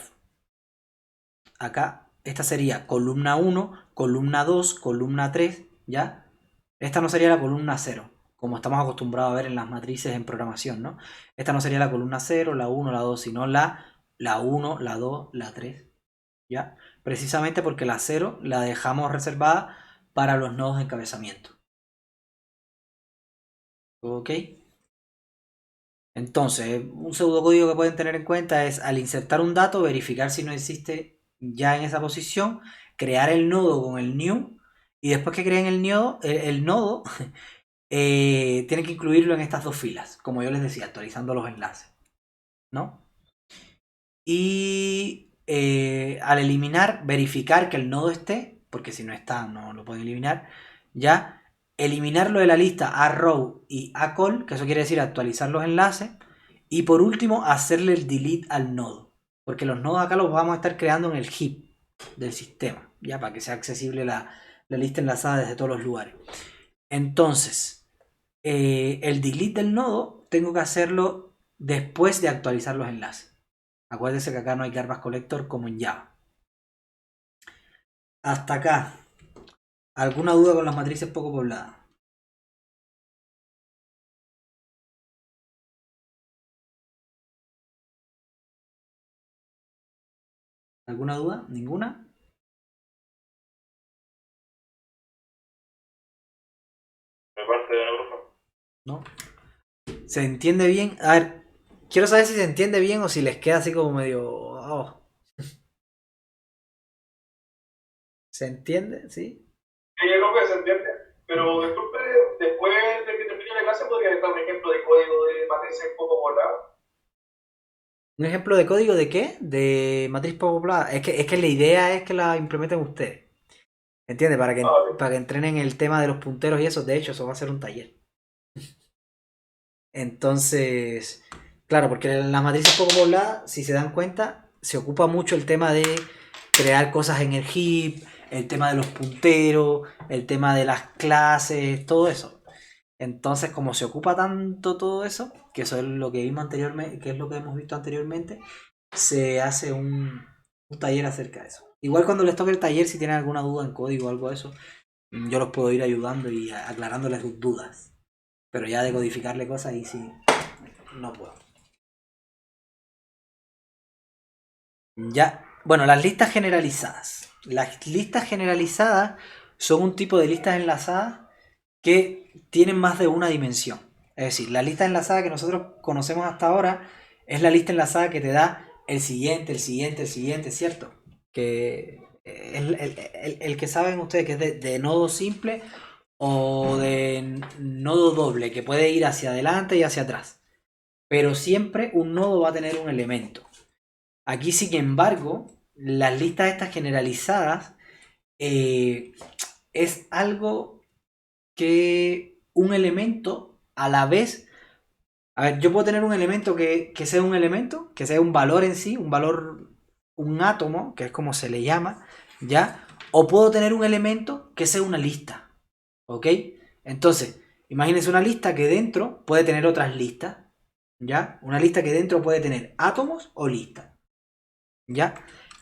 Speaker 1: acá, esta sería columna 1, columna 2, columna 3, ¿ya? Esta no sería la columna 0, como estamos acostumbrados a ver en las matrices en programación, ¿no? Esta no sería la columna 0, la 1, la 2, sino la 1, la 2, la 3, ¿ya? Precisamente porque la 0 la dejamos reservada para los nodos de encabezamiento. ¿Ok? Entonces, un pseudocódigo que pueden tener en cuenta es al insertar un dato, verificar si no existe ya en esa posición, crear el nodo con el new y después que creen el nodo tienen que incluirlo en estas dos filas, como yo les decía, actualizando los enlaces, ¿no? Y al eliminar, verificar que el nodo esté, porque si no está no lo pueden eliminar, ya eliminarlo de la lista a row y a call, que eso quiere decir actualizar los enlaces, y por último hacerle el delete al nodo, porque los nodos acá los vamos a estar creando en el heap del sistema, ya para que sea accesible la lista enlazada desde todos los lugares. Entonces, el delete del nodo tengo que hacerlo después de actualizar los enlaces. Acuérdense que acá no hay garbage collector como en Java. Hasta acá. ¿Alguna duda con las matrices poco pobladas? ¿Alguna duda? ¿Ninguna?
Speaker 2: Me parte de una bruja.
Speaker 1: ¿No? ¿Se entiende bien? A ver, quiero saber si se entiende bien o si les queda así como medio... oh. ¿Se entiende? ¿Sí?
Speaker 2: Sí, yo creo que se entiende. Pero disculpe, después de que termine la clase, podría dar un ejemplo de código de matrices poco volado.
Speaker 1: ¿Un ejemplo de código de qué? De matriz poco poblada. Es que la idea es que la implementen ustedes. ¿Entiendes?
Speaker 2: Ah, vale.
Speaker 1: Para que entrenen el tema de los punteros y eso. De hecho, eso va a ser un taller. Entonces, claro, porque las matrices poco pobladas, si se dan cuenta, se ocupa mucho el tema de crear cosas en el heap, el tema de los punteros, el tema de las clases, todo eso. Entonces, como se ocupa tanto todo eso, que eso es lo que vimos anteriormente, que es lo que hemos visto anteriormente, se hace un taller acerca de eso. Igual cuando les toque el taller, si tienen alguna duda en código o algo de eso, yo los puedo ir ayudando y aclarándoles sus dudas. Pero ya de codificarle cosas ahí sí no puedo. Ya, bueno, las listas generalizadas. Las listas generalizadas son un tipo de listas enlazadas que tienen más de una dimensión. Es decir, la lista enlazada que nosotros conocemos hasta ahora es la lista enlazada que te da el siguiente, el siguiente, el siguiente, ¿cierto? Que es el que saben ustedes que es de nodo simple o de nodo doble, que puede ir hacia adelante y hacia atrás. Pero siempre un nodo va a tener un elemento. Aquí, sin embargo, las listas estas generalizadas es algo que un elemento a la vez... A ver, yo puedo tener un elemento que sea un elemento, que sea un valor en sí, un valor, un átomo, que es como se le llama, ¿ya? O puedo tener un elemento que sea una lista, ¿ok? Entonces, imagínense una lista que dentro puede tener otras listas, ¿ya? Una lista que dentro puede tener átomos o listas, ¿ya?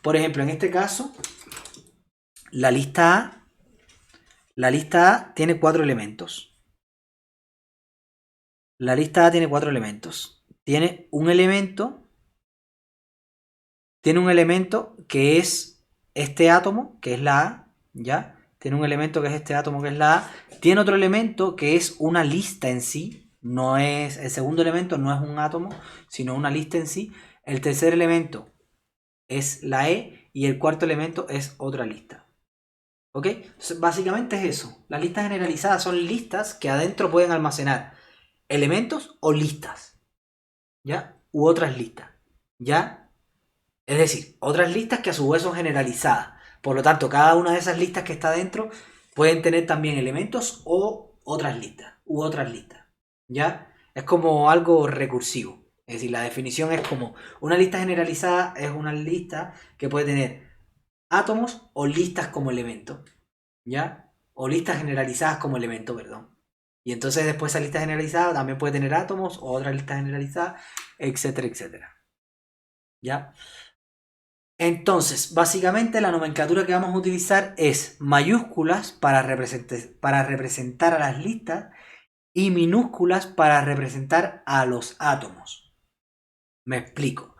Speaker 1: Por ejemplo, en este caso, la lista A, la lista A tiene 4 elementos. La lista A tiene 4 elementos. Tiene un elemento que es este átomo, que es la A, ¿ya? Tiene un elemento que es este átomo, que es la A. Tiene otro elemento que es una lista en sí. No es, el segundo elemento no es un átomo, sino una lista en sí. El tercer elemento es la E y el cuarto elemento es otra lista. ¿Ok? Entonces, básicamente es eso. Las listas generalizadas son listas que adentro pueden almacenar elementos o listas, ¿ya? U otras listas, ¿ya? Es decir, otras listas que a su vez son generalizadas. Por lo tanto, cada una de esas listas que está dentro pueden tener también elementos o otras listas, u otras listas, ¿ya? Es como algo recursivo. Es decir, la definición es como una lista generalizada es una lista que puede tener átomos o listas como elemento, ¿ya? O listas generalizadas como elemento, perdón. Y entonces después esa lista generalizada también puede tener átomos o otra lista generalizada, etcétera, etcétera. ¿Ya? Entonces, básicamente la nomenclatura que vamos a utilizar es mayúsculas para representar a las listas y minúsculas para representar a los átomos. Me explico.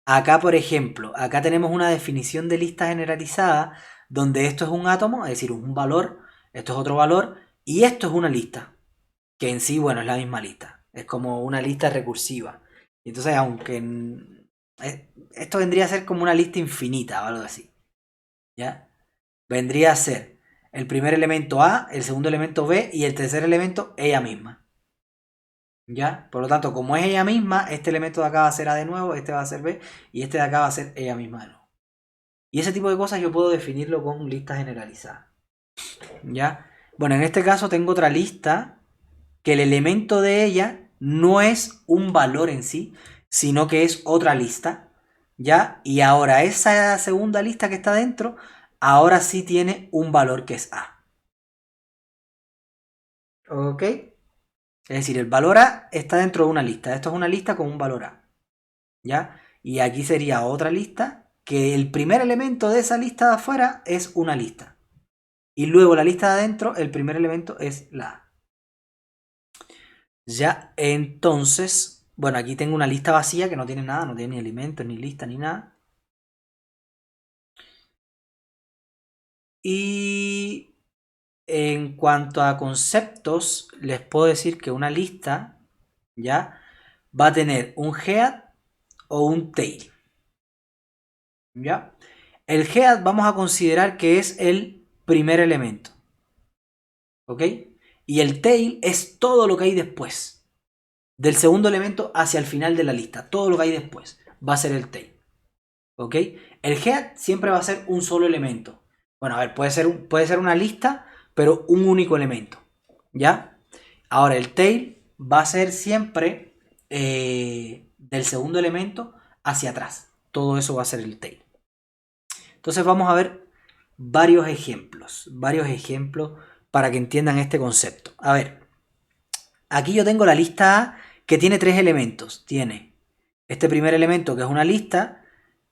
Speaker 1: Acá, por ejemplo, acá tenemos una definición de lista generalizada donde esto es un átomo, es decir, un valor, esto es otro valor, y esto es una lista, que en sí, bueno, es la misma lista. Es como una lista recursiva. Y entonces, aunque esto vendría a ser como una lista infinita o algo así, ¿ya? Vendría a ser el primer elemento A, el segundo elemento B y el tercer elemento ella misma. ¿Ya? Por lo tanto, como es ella misma, este elemento de acá va a ser A de nuevo, este va a ser B y este de acá va a ser ella misma de nuevo. Y ese tipo de cosas yo puedo definirlo con lista generalizada. ¿Ya? Bueno, en este caso tengo otra lista que el elemento de ella no es un valor en sí, sino que es otra lista, ¿ya? Y ahora esa segunda lista que está dentro, ahora sí tiene un valor que es A. ¿Ok? Es decir, el valor A está dentro de una lista. Esto es una lista con un valor A, ¿ya? Y aquí sería otra lista, que el primer elemento de esa lista de afuera es una lista. Y luego la lista de adentro, el primer elemento es la A. Ya, entonces, bueno, aquí tengo una lista vacía que no tiene nada, no tiene ni elementos, ni lista, ni nada. Y en cuanto a conceptos, les puedo decir que una lista, ¿ya? Va a tener un head o un tail, ¿ya? El head vamos a considerar que es el primer elemento, ¿ok? Y el tail es todo lo que hay después. Del segundo elemento hacia el final de la lista, todo lo que hay después va a ser el tail, ¿ok? El head siempre va a ser un solo elemento. Bueno, a ver, puede ser una lista, pero un único elemento, ¿ya? Ahora, el tail va a ser siempre del segundo elemento hacia atrás. Todo eso va a ser el tail. Entonces vamos a ver varios ejemplos para que entiendan este concepto. A ver, aquí yo tengo la lista A que tiene tres elementos. Tiene este primer elemento que es una lista,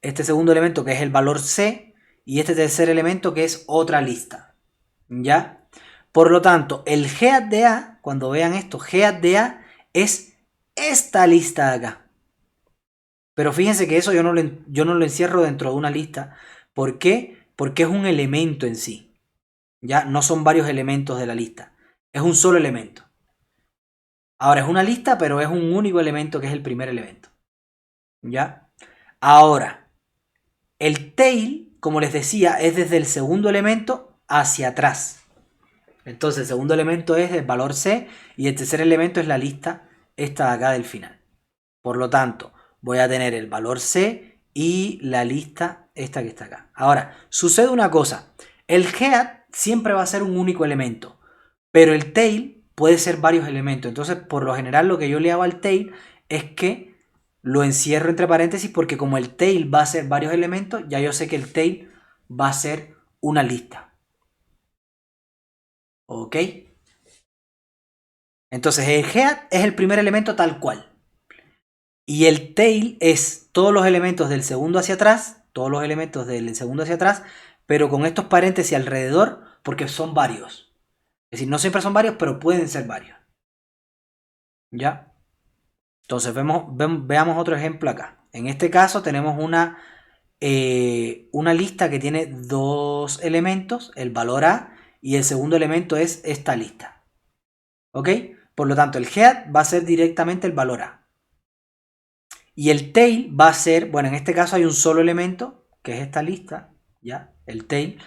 Speaker 1: este segundo elemento que es el valor C y este tercer elemento que es otra lista. ¿Ya? Por lo tanto, el head de A, cuando vean esto, head de A es esta lista de acá. Pero fíjense que eso yo no lo encierro dentro de una lista. ¿Por qué? Porque es un elemento en sí. ¿Ya? No son varios elementos de la lista. Es un solo elemento. Ahora es una lista, pero es un único elemento que es el primer elemento. ¿Ya? Ahora, el tail, como les decía, es desde el segundo elemento hacia atrás. Entonces el segundo elemento es el valor C y el tercer elemento es la lista esta de acá del final. Por lo tanto, voy a tener el valor C y la lista esta que está acá. Ahora, sucede una cosa. El head siempre va a ser un único elemento, pero el tail puede ser varios elementos. Entonces, por lo general, lo que yo le hago al tail es que lo encierro entre paréntesis porque como el tail va a ser varios elementos, ya yo sé que el tail va a ser una lista. ¿Ok? Entonces, el head es el primer elemento tal cual. Y el tail es todos los elementos del segundo hacia atrás, todos los elementos del segundo hacia atrás, pero con estos paréntesis alrededor porque son varios. Es decir, no siempre son varios, pero pueden ser varios. ¿Ya? Entonces veamos otro ejemplo acá. En este caso tenemos una lista que tiene dos elementos, el valor A, y el segundo elemento es esta lista. ¿Ok? Por lo tanto, el head va a ser directamente el valor A. Y el tail va a ser, bueno, en este caso hay un solo elemento, que es esta lista, ¿ya? El tail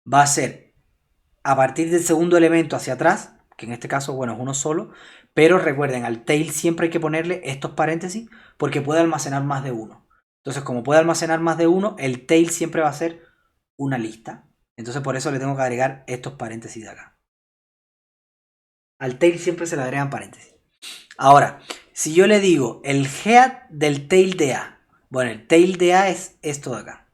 Speaker 1: va a ser a partir del segundo elemento hacia atrás, que en este caso, bueno, es uno solo, pero recuerden, al tail siempre hay que ponerle estos paréntesis porque puede almacenar más de uno. Entonces, como puede almacenar más de uno, el tail siempre va a ser una lista. Entonces, por eso le tengo que agregar estos paréntesis de acá. Al tail siempre se le agregan paréntesis. Ahora, si yo le digo el head del tail de A, bueno, el tail de A es esto de acá.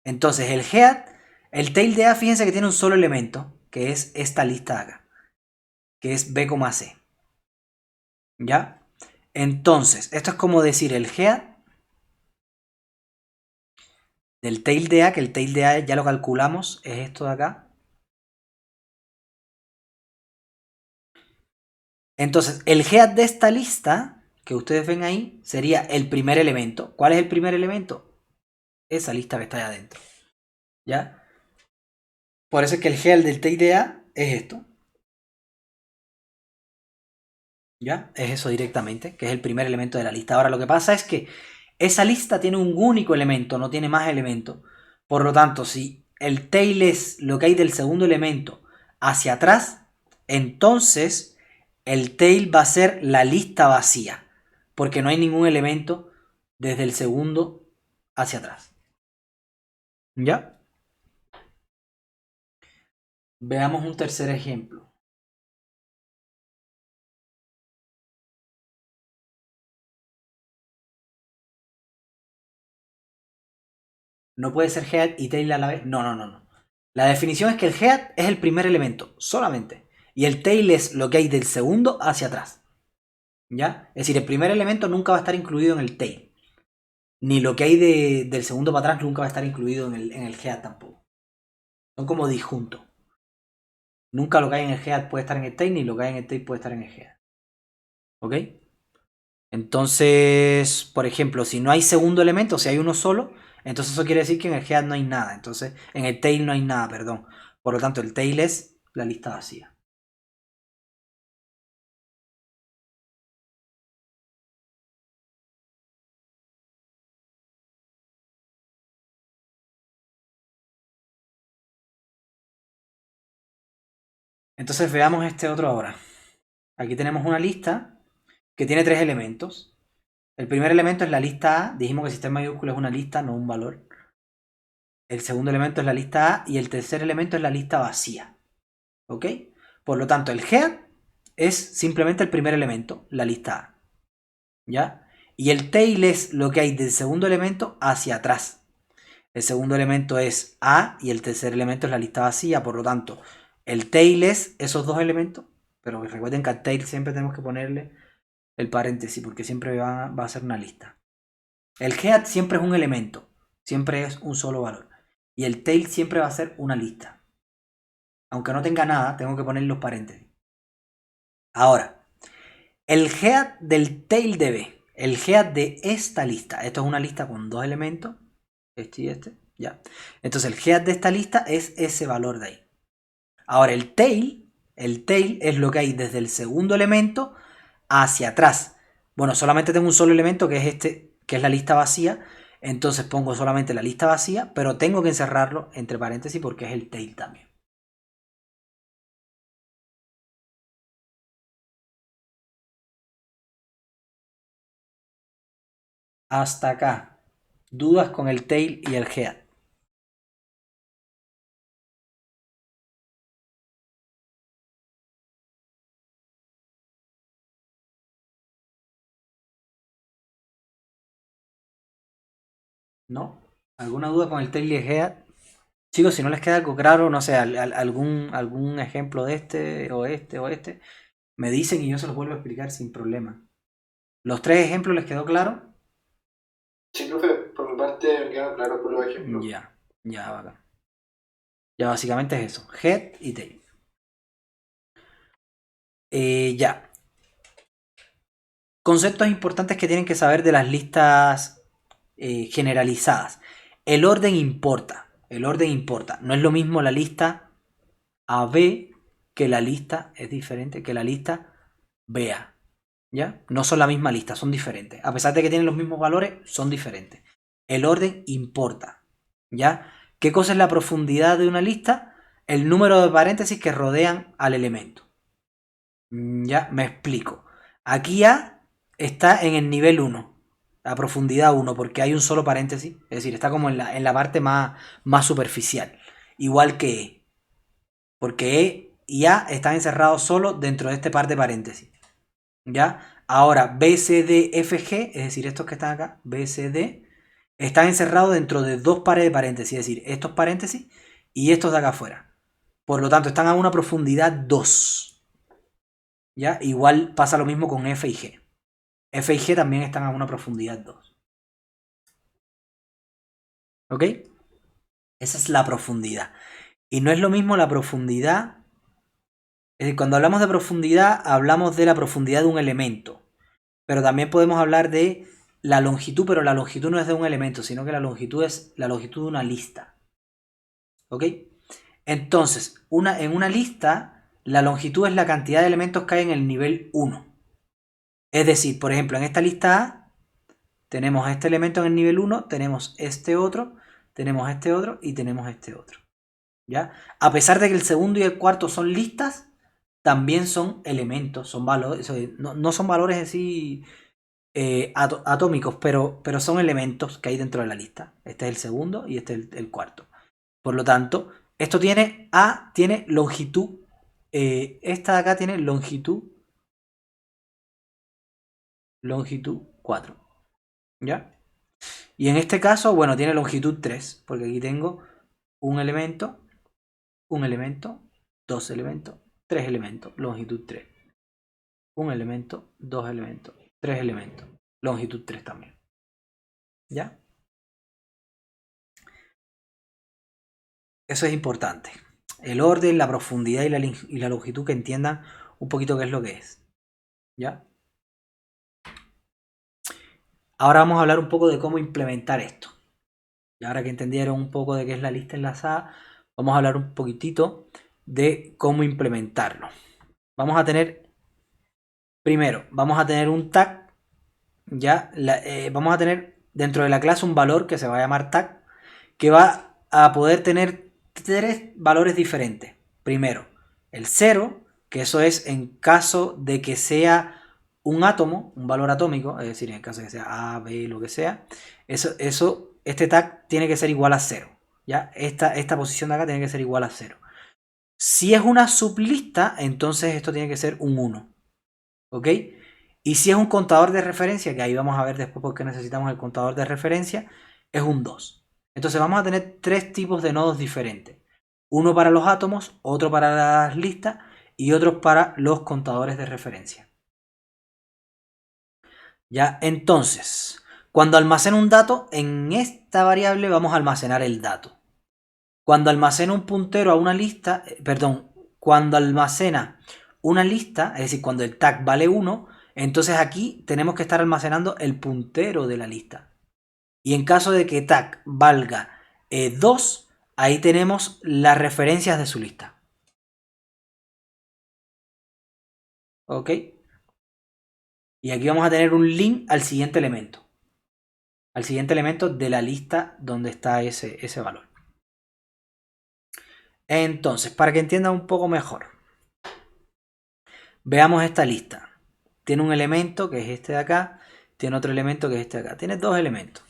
Speaker 1: Entonces, el tail de A, fíjense que tiene un solo elemento, que es esta lista de acá, que es B, C. ¿Ya? Entonces, esto es como decir el head del tail de A, que el tail de A ya lo calculamos, es esto de acá. Entonces, el head de esta lista, que ustedes ven ahí, sería el primer elemento. ¿Cuál es el primer elemento? Esa lista que está ahí adentro. ¿Ya? Por eso es que el head del tail de A es esto. ¿Ya? Es eso directamente, que es el primer elemento de la lista. Ahora, lo que pasa es que esa lista tiene un único elemento, no tiene más elementos. Por lo tanto, si el tail es lo que hay del segundo elemento hacia atrás, entonces el tail va a ser la lista vacía, porque no hay ningún elemento desde el segundo hacia atrás. ¿Ya? Veamos un tercer ejemplo. No puede ser head y tail a la vez. No, no, no, no. La definición es que el head es el primer elemento, solamente. Y el tail es lo que hay del segundo hacia atrás. ¿Ya? Es decir, el primer elemento nunca va a estar incluido en el tail. Ni lo que hay del segundo para atrás nunca va a estar incluido en el head tampoco. Son como disjuntos. Nunca lo que hay en el head puede estar en el tail, ni lo que hay en el tail puede estar en el head. ¿Ok? Entonces, por ejemplo, si no hay segundo elemento, si hay uno solo, entonces eso quiere decir que en el head no hay nada. Entonces, en el tail no hay nada, perdón. Por lo tanto, el tail es la lista vacía. Entonces veamos este otro ahora. Aquí tenemos una lista que tiene 3 elementos. El primer elemento es la lista A. Dijimos que si está en mayúscula es una lista, no un valor. El segundo elemento es la lista A y el tercer elemento es la lista vacía. ¿Ok? Por lo tanto, el head es simplemente el primer elemento, la lista A. ¿Ya? Y el tail es lo que hay del segundo elemento hacia atrás. El segundo elemento es A y el tercer elemento es la lista vacía. Por lo tanto, el tail es esos dos elementos. Pero recuerden que al tail siempre tenemos que ponerle el paréntesis porque siempre va a ser una lista. El head siempre es un elemento. Siempre es un solo valor. Y el tail siempre va a ser una lista. Aunque no tenga nada, tengo que poner los paréntesis. Ahora, el head del tail de B. El head de esta lista. Esto es una lista con dos elementos. Este y este. Ya. Entonces el head de esta lista es ese valor de ahí. Ahora el tail es lo que hay desde el segundo elemento hacia atrás. Bueno, solamente tengo un solo elemento que es este, que es la lista vacía. Entonces pongo solamente la lista vacía, pero tengo que encerrarlo entre paréntesis porque es el tail también. Hasta acá. Dudas con el tail y el head. ¿No? ¿Alguna duda con el tail y el head? Chicos, si no les queda algo claro, no sé, algún ejemplo de este o este o este, me dicen y yo se los vuelvo a explicar sin problema. ¿Los 3 ejemplos les quedó claro?
Speaker 2: Sí, profe, por mi parte me quedan claros por los ejemplos.
Speaker 1: Ya, bacán. Ya básicamente es eso, head y tail. Ya. Conceptos importantes que tienen que saber de las listas generalizadas. El orden importa. El orden importa. No es lo mismo la lista AB que la lista, es diferente que la lista BA. ¿Ya? No son la misma lista, son diferentes. A pesar de que tienen los mismos valores, son diferentes. El orden importa. ¿Ya? ¿Qué cosa es la profundidad de una lista? El número de paréntesis que rodean al elemento. Ya, me explico. Aquí A está en el nivel 1, la profundidad 1, porque hay un solo paréntesis. Es decir, está como en la parte más superficial. Igual que E. Porque E y A están encerrados solo dentro de este par de paréntesis. ¿Ya? Ahora, B, C, D, F, G, es decir, estos que están acá, B, C, D, están encerrados dentro de dos pares de paréntesis. Es decir, estos paréntesis y estos de acá afuera. Por lo tanto, están a una profundidad 2. ¿Ya? Igual pasa lo mismo con F y G. F y G también están a una profundidad 2. ¿Ok? Esa es la profundidad. Y no es lo mismo la profundidad. Es decir, cuando hablamos de profundidad, hablamos de la profundidad de un elemento. Pero también podemos hablar de la longitud, pero la longitud no es de un elemento, sino que la longitud es la longitud de una lista. ¿Ok? Entonces, en una lista, la longitud es la cantidad de elementos que hay en el nivel 1. Es decir, por ejemplo, en esta lista A tenemos este elemento en el nivel 1, tenemos este otro y tenemos este otro. ¿Ya? A pesar de que el segundo y el cuarto son listas, también son elementos, son valores, no son valores así atómicos, pero son elementos que hay dentro de la lista. Este es el segundo y este es el cuarto. Por lo tanto, Esto tiene tiene longitud, esta de acá tiene longitud 4, ¿ya? Y en este caso, bueno, tiene longitud 3, porque aquí tengo un elemento, dos elementos, tres elementos, longitud 3. Un elemento, dos elementos, tres elementos, longitud 3 también. ¿Ya? Eso es importante. El orden, la profundidad y la longitud, que entiendan un poquito qué es lo que es. ¿Ya? Ahora vamos a hablar un poco de cómo implementar esto. Y ahora que entendieron un poco de qué es la lista enlazada, vamos a hablar un poquitito de cómo implementarlo. Vamos a tener, primero, vamos a tener un tag, ya, vamos a tener dentro de la clase un valor que se va a llamar tag, que va a poder tener tres valores diferentes. Primero, el 0, que eso es en caso de que sea un átomo, un valor atómico, es decir, en el caso de que sea A, B, lo que sea, este tag tiene que ser igual a 0. ¿Ya? Esta posición de acá tiene que ser igual a 0. Si es una sublista, entonces esto tiene que ser un 1. ¿Ok? Y si es un contador de referencia, que ahí vamos a ver después por qué necesitamos el contador de referencia, es un 2. Entonces vamos a tener tres tipos de nodos diferentes. Uno para los átomos, otro para las listas y otro para los contadores de referencia. Ya, entonces, cuando almaceno un dato, en esta variable vamos a almacenar el dato. Cuando almaceno un puntero a una lista, cuando almacena una lista, es decir, cuando el tag vale 1, entonces aquí tenemos que estar almacenando el puntero de la lista. Y en caso de que tag valga 2, ahí tenemos las referencias de su lista. ¿Ok? Y aquí vamos a tener un link al siguiente elemento. Al siguiente elemento de la lista donde está ese valor. Entonces, para que entiendan un poco mejor, veamos esta lista. Tiene un elemento que es este de acá, tiene otro elemento que es este de acá. Tiene dos elementos,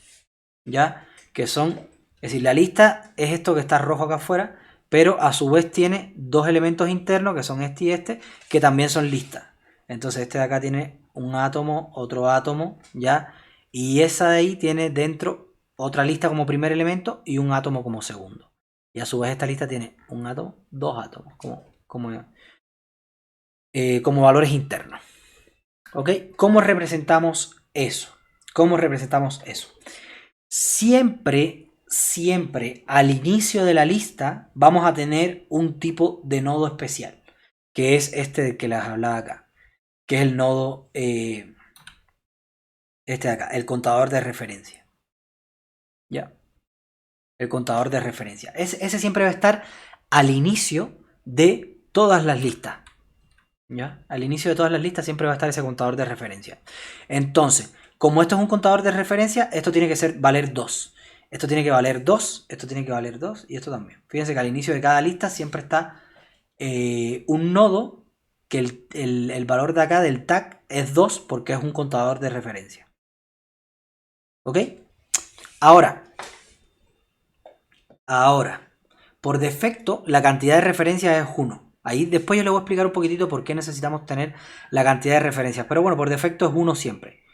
Speaker 1: ¿ya? Que son, es decir, la lista es esto que está rojo acá afuera, pero a su vez tiene dos elementos internos que son este y este, que también son listas. Entonces este de acá tiene un átomo, otro átomo, ¿ya? Y esa de ahí tiene dentro otra lista como primer elemento y un átomo como segundo. Y a su vez esta lista tiene un átomo, dos átomos, como valores internos. ¿Ok? ¿Cómo representamos eso? ¿Cómo representamos eso? Siempre al inicio de la lista vamos a tener un tipo de nodo especial, que es este del que les hablaba acá, que es el nodo, este de acá, el contador de referencia. ¿Ya? El contador de referencia. Ese siempre va a estar al inicio de todas las listas. ¿Ya? Al inicio de todas las listas siempre va a estar ese contador de referencia. Entonces, como esto es un contador de referencia, esto tiene que valer 2. Esto tiene que valer 2, esto tiene que valer 2 y esto también. Fíjense que al inicio de cada lista siempre está un nodo que el valor de acá del tag es 2 porque es un contador de referencia. ¿Ok? Ahora, por defecto la cantidad de referencias es 1. Ahí después yo les voy a explicar un poquitito por qué necesitamos tener la cantidad de referencias. Pero bueno, por defecto es 1 siempre.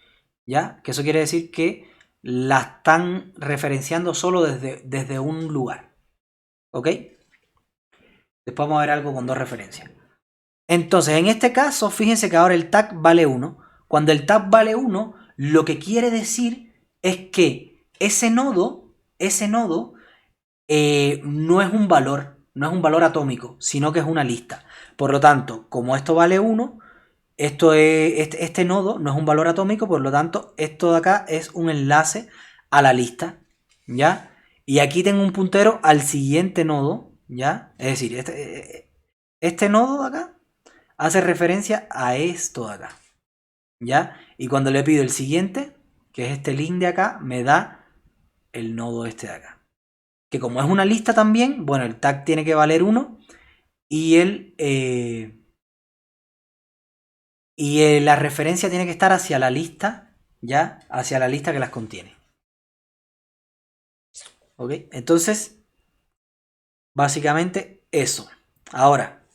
Speaker 1: ¿Ya? Que eso quiere decir que la están referenciando solo desde un lugar. ¿Ok? Después vamos a ver algo con dos referencias. Entonces, en este caso, fíjense que ahora el tag vale 1. Cuando el tag vale 1, lo que quiere decir es que ese nodo no es un valor atómico, sino que es una lista. Por lo tanto, como esto vale 1, este nodo no es un valor atómico, por lo tanto, esto de acá es un enlace a la lista, ¿ya? Y aquí tengo un puntero al siguiente nodo, ¿ya? Es decir, este nodo de acá hace referencia a esto de acá, ¿ya? Y cuando le pido el siguiente, que es este link de acá, me da el nodo este de acá. Que como es una lista también, bueno, el tag tiene que valer 1 y la referencia tiene que estar hacia la lista, ¿ya? Hacia la lista que las contiene. ¿Ok? Entonces, Básicamente eso. Ahora,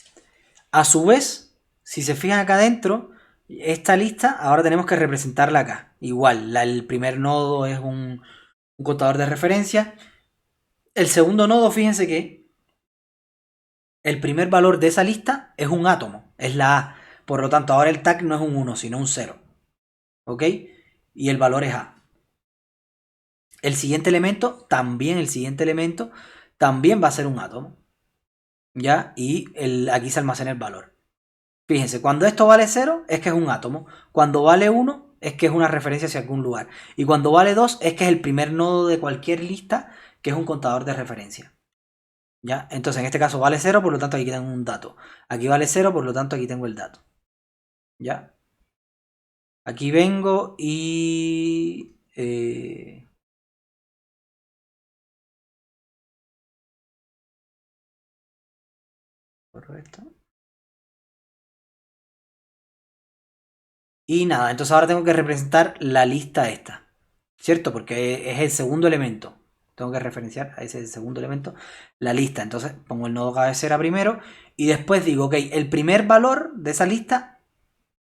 Speaker 1: a su vez, si se fijan acá adentro, esta lista ahora tenemos que representarla acá. Igual, el primer nodo es un contador de referencia. El segundo nodo, fíjense que el primer valor de esa lista es un átomo, es la A. Por lo tanto, ahora el tag no es un 1, sino un 0. ¿Ok? Y el valor es A. El siguiente elemento también va a ser un átomo. ¿Ya? Y aquí se almacena el valor. Fíjense, cuando esto vale 0 es que es un átomo. Cuando vale 1 es que es una referencia hacia algún lugar. Y cuando vale 2 es que es el primer nodo de cualquier lista que es un contador de referencia. ¿Ya? Entonces en este caso vale 0, por lo tanto aquí tengo un dato. Aquí vale 0, por lo tanto aquí tengo el dato. ¿Ya? Aquí vengo y... correcto. Y nada, entonces ahora tengo que representar la lista esta. ¿Cierto? Porque es el segundo elemento. Tengo que referenciar a ese segundo elemento la lista. Entonces pongo el nodo cabecera primero y después digo, ok, el primer valor de esa lista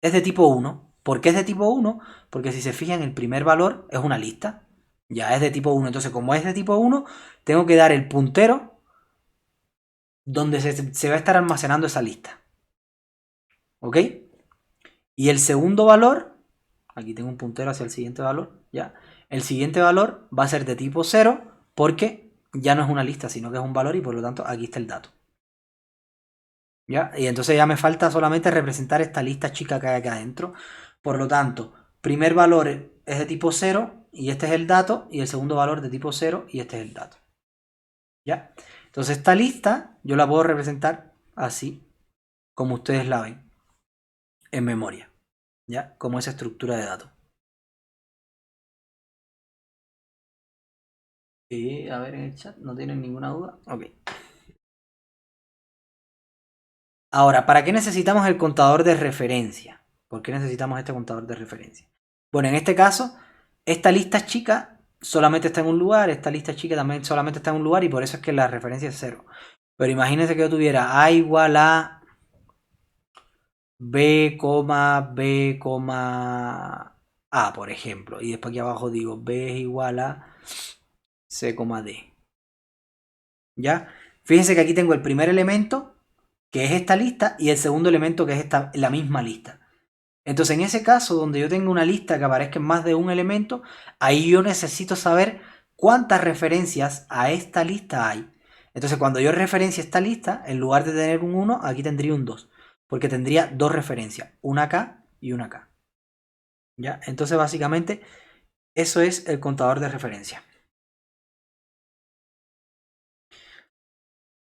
Speaker 1: es de tipo 1. ¿Por qué es de tipo 1? Porque si se fijan, el primer valor es una lista. Ya es de tipo 1. Entonces, como es de tipo 1, tengo que dar el puntero donde se va a estar almacenando esa lista. ¿Ok? Y el segundo valor, aquí tengo un puntero hacia el siguiente valor, ¿ya? El siguiente valor va a ser de tipo 0 porque ya no es una lista, sino que es un valor y por lo tanto aquí está el dato. ¿Ya? Y entonces ya me falta solamente representar esta lista chica que hay acá adentro. Por lo tanto, primer valor es de tipo 0 y este es el dato, y el segundo valor de tipo 0 y este es el dato. ¿Ya? Entonces esta lista yo la puedo representar así, como ustedes la ven, en memoria. ¿Ya? Como esa estructura de datos. Y a ver en el chat, ¿no tienen ninguna duda? Ok. Ahora, ¿para qué necesitamos el contador de referencia? ¿Por qué necesitamos este contador de referencia? Bueno, en este caso, esta lista chica solamente está en un lugar, esta lista chica también solamente está en un lugar y por eso es que la referencia es 0. Pero imagínense que yo tuviera A igual a B, B, A, por ejemplo. Y después aquí abajo digo B es igual a C, D. ¿Ya? Fíjense que aquí tengo el primer elemento, que es esta lista, y el segundo elemento, que es la misma lista. Entonces, en ese caso, donde yo tengo una lista que aparezca en más de un elemento, ahí yo necesito saber cuántas referencias a esta lista hay. Entonces, cuando yo referencie esta lista, en lugar de tener un 1, aquí tendría un 2. Porque tendría dos referencias, una acá y una acá. ¿Ya? Entonces, básicamente, eso es el contador de referencia.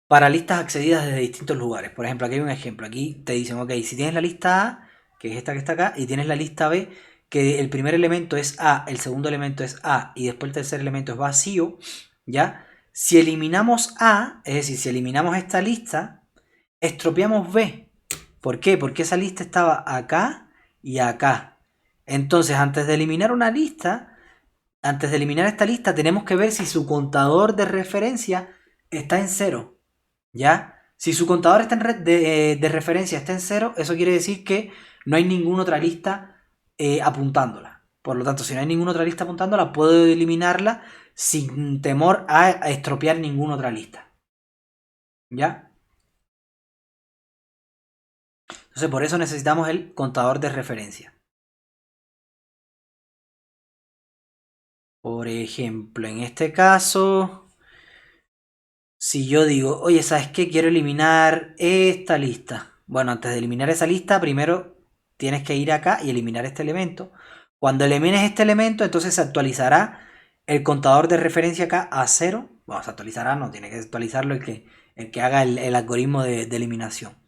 Speaker 1: Para listas accedidas desde distintos lugares. Por ejemplo, aquí hay un ejemplo. Aquí te dicen, ok, si tienes la lista A, que es esta que está acá, y tienes la lista B, que el primer elemento es A, el segundo elemento es A, y después el tercer elemento es vacío, ¿ya? Si eliminamos A, es decir, si eliminamos esta lista, estropeamos B. ¿Por qué? Porque esa lista estaba acá y acá. Entonces, antes de eliminar una lista, antes de eliminar esta lista, tenemos que ver si su contador de referencia está en 0. ¿Ya? Si su contador está de referencia está en 0, eso quiere decir que no hay ninguna otra lista apuntándola. Por lo tanto, si no hay ninguna otra lista apuntándola, puedo eliminarla sin temor a estropear ninguna otra lista. ¿Ya? Entonces, por eso necesitamos el contador de referencia. Por ejemplo, en este caso, si yo digo, oye, ¿sabes qué? Quiero eliminar esta lista. Bueno, antes de eliminar esa lista, primero tienes que ir acá y eliminar este elemento. Cuando elimines este elemento, entonces se actualizará el contador de referencia acá a 0. Bueno, se actualizará, no, tiene que actualizarlo el que haga el algoritmo de eliminación.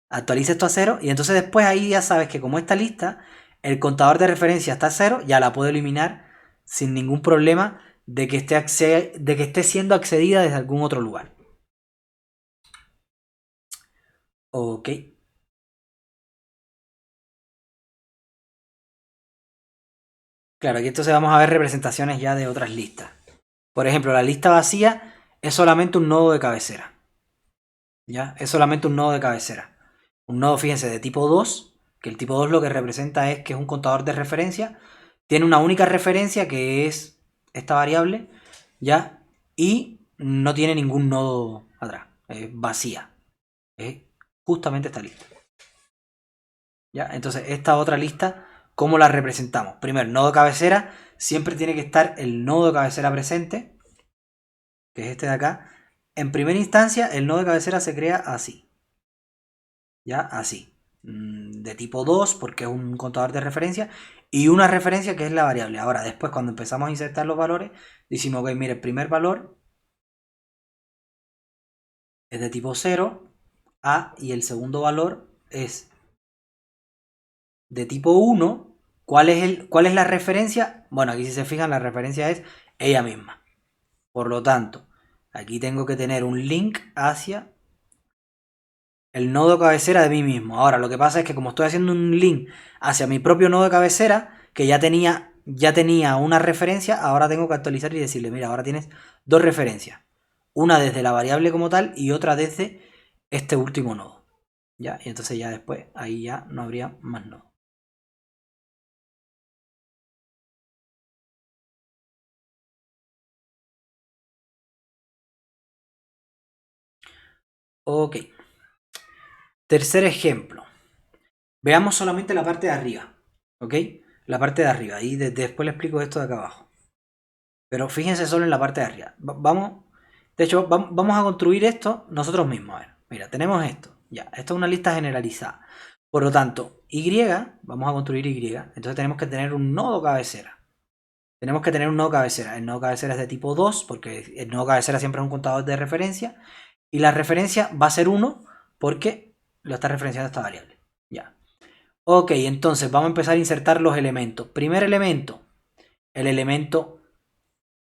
Speaker 1: Actualiza esto a 0 y entonces después ahí ya sabes que como esta lista, el contador de referencia está a 0, ya la puedo eliminar sin ningún problema de que esté siendo accedida desde algún otro lugar. Ok. Claro, aquí entonces vamos a ver representaciones ya de otras listas. Por ejemplo, la lista vacía es solamente un nodo de cabecera. ¿Ya? Es solamente un nodo de cabecera. Un nodo, fíjense, de tipo 2, que el tipo 2 lo que representa es que es un contador de referencia. Tiene una única referencia que es esta variable, ¿ya? Y no tiene ningún nodo atrás. Es vacía. Es justamente esta lista. ¿Ya? Entonces, esta otra lista, ¿cómo la representamos? Primero, nodo cabecera. Siempre tiene que estar el nodo de cabecera presente, que es este de acá. En primera instancia, el nodo de cabecera se crea así. ¿Ya? Así. De tipo 2, porque es un contador de referencia. Y una referencia que es la variable. Ahora, después, cuando empezamos a insertar los valores, decimos, ok, mire, el primer valor es de tipo 0, A, y el segundo valor es de tipo 1. ¿Cuál es la referencia? Bueno, aquí si se fijan, la referencia es ella misma. Por lo tanto, aquí tengo que tener un link hacia el nodo cabecera de mí mismo. Ahora, lo que pasa es que como estoy haciendo un link hacia mi propio nodo de cabecera, que ya tenía una referencia, ahora tengo que actualizar y decirle, mira, ahora tienes dos referencias. Una desde la variable como tal y otra desde este último nodo. ¿Ya? Y entonces ya después, ahí ya no habría más nodos. Ok. Tercer ejemplo. Veamos solamente la parte de arriba. ¿Ok? La parte de arriba. Y después le explico esto de acá abajo. Pero fíjense solo en la parte de arriba. Vamos. De hecho, vamos a construir esto nosotros mismos. A ver, mira, tenemos esto. Ya, esto es una lista generalizada. Por lo tanto, Y, vamos a construir Y. Entonces tenemos que tener un nodo cabecera. Tenemos que tener un nodo cabecera. El nodo cabecera es de tipo 2, porque el nodo cabecera siempre es un contador de referencia. Y la referencia va a ser 1, porque lo está referenciando esta variable. Ya. Ok, entonces vamos a empezar a insertar los elementos. Primer elemento, el elemento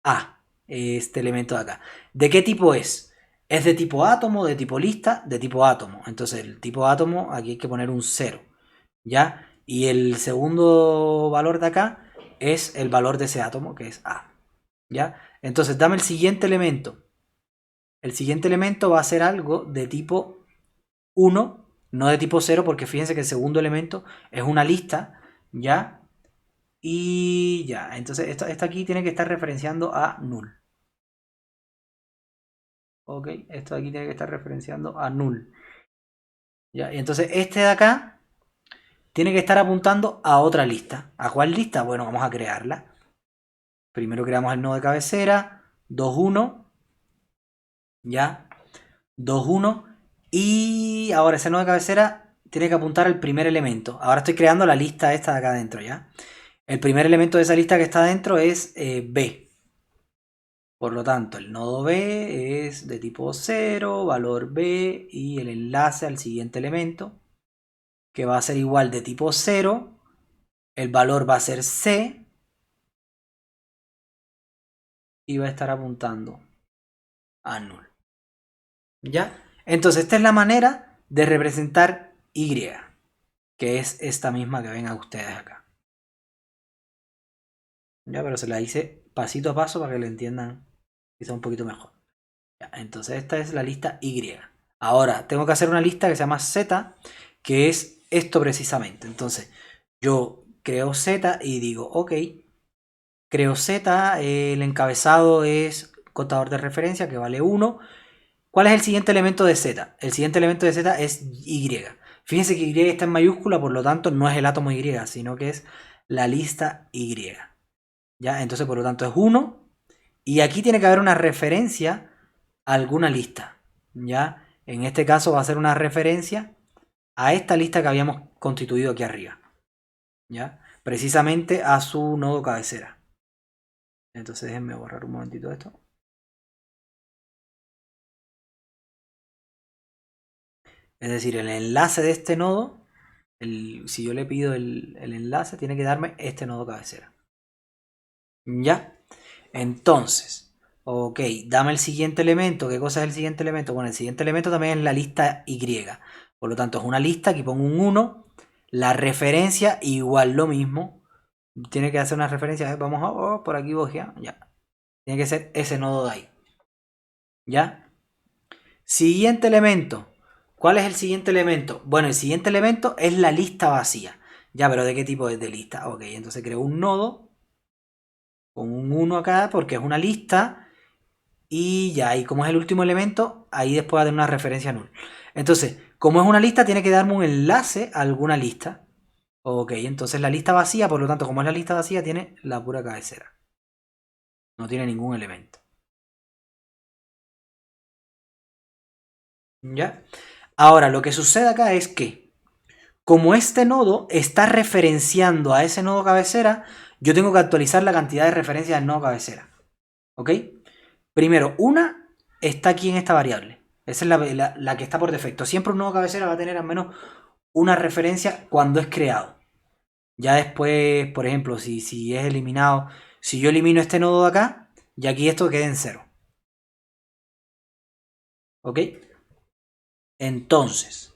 Speaker 1: A, este elemento de acá. ¿De qué tipo es? ¿Es de tipo átomo, de tipo lista? De tipo átomo. Entonces el tipo átomo, aquí hay que poner un 0. ¿Ya? Y el segundo valor de acá es el valor de ese átomo, que es A. ¿Ya? Entonces dame el siguiente elemento. El siguiente elemento va a ser algo de tipo 1, no de tipo 0, porque fíjense que el segundo elemento es una lista, ¿ya? Y ya, entonces esto aquí tiene que estar referenciando a null. Ok, esto de aquí tiene que estar referenciando a null. ¿Ya? Y entonces este de acá tiene que estar apuntando a otra lista. ¿A cuál lista? Bueno, vamos a crearla. Primero creamos el nodo de cabecera, 2.1, ¿ya? 2.1. Y ahora ese nodo de cabecera tiene que apuntar al primer elemento. Ahora estoy creando la lista esta de acá adentro, ¿ya? El primer elemento de esa lista que está adentro es B. Por lo tanto, el nodo B es de tipo 0, valor B y el enlace al siguiente elemento, que va a ser igual de tipo 0, el valor va a ser C y va a estar apuntando a null. ¿Ya? Entonces, esta es la manera de representar Y, que es esta misma que ven a ustedes acá. Ya, pero se la hice pasito a paso para que lo entiendan quizá un poquito mejor. Ya, entonces, esta es la lista Y. Ahora, tengo que hacer una lista que se llama Z, que es esto precisamente. Entonces, yo creo Z y digo, ok, creo Z, el encabezado es contador de referencia que vale 1. ¿Cuál es el siguiente elemento de Z? El siguiente elemento de Z es Y. Fíjense que Y está en mayúscula, por lo tanto no es el átomo Y, sino que es la lista Y. ¿Ya? Entonces, por lo tanto, es 1. Y aquí tiene que haber una referencia a alguna lista. ¿Ya? En este caso va a ser una referencia a esta lista que habíamos constituido aquí arriba. ¿Ya? Precisamente a su nodo cabecera. Entonces déjenme borrar un momentito esto. Es decir, el enlace de este nodo, si yo le pido el enlace, tiene que darme este nodo cabecera. ¿Ya? Entonces, ok, dame el siguiente elemento. ¿Qué cosa es el siguiente elemento? Bueno, el siguiente elemento también es la lista Y. Por lo tanto, es una lista, aquí pongo un 1. La referencia, igual lo mismo. Tiene que hacer una referencia. Vamos a por aquí, ya. Tiene que ser ese nodo de ahí. ¿Ya? Siguiente elemento. ¿Cuál es el siguiente elemento? Bueno, el siguiente elemento es la lista vacía. Ya, pero ¿de qué tipo es de lista? Ok, entonces creo un nodo con un 1 acá porque es una lista. Y ya, y como es el último elemento, ahí después va a tener una referencia null. Entonces, como es una lista, tiene que darme un enlace a alguna lista. Ok, entonces la lista vacía, por lo tanto, como es la lista vacía, tiene la pura cabecera. No tiene ningún elemento. ¿Ya? Ahora, lo que sucede acá es que, como este nodo está referenciando a ese nodo cabecera, yo tengo que actualizar la cantidad de referencias del nodo cabecera. ¿Ok? Primero, una está aquí en esta variable. Esa es la que está por defecto. Siempre un nodo cabecera va a tener al menos una referencia cuando es creado. Ya después, por ejemplo, si es eliminado, si yo elimino este nodo de acá, y aquí esto queda en 0. ¿Ok? Entonces,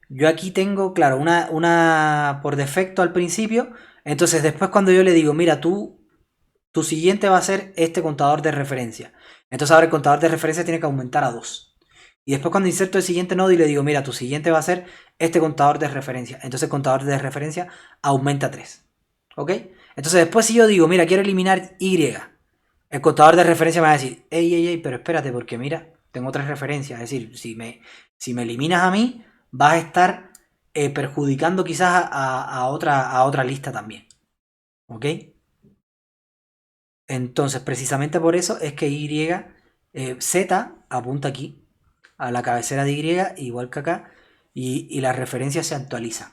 Speaker 1: yo aquí tengo, claro, una por defecto al principio. Entonces, después cuando yo le digo, mira, tu siguiente va a ser este contador de referencia. Entonces ahora el contador de referencia tiene que aumentar a 2. Y después cuando inserto el siguiente nodo y le digo, mira, tu siguiente va a ser este contador de referencia. Entonces el contador de referencia aumenta a 3. ¿Ok? Entonces después si yo digo, mira, quiero eliminar Y, el contador de referencia me va a decir, ey, pero espérate, porque mira, tengo 3 referencias. Es decir, si me eliminas a mí, vas a estar perjudicando quizás a otra lista también. ¿Ok? Entonces, precisamente por eso es que Z apunta aquí a la cabecera de Y, igual que acá, y las referencias se actualizan.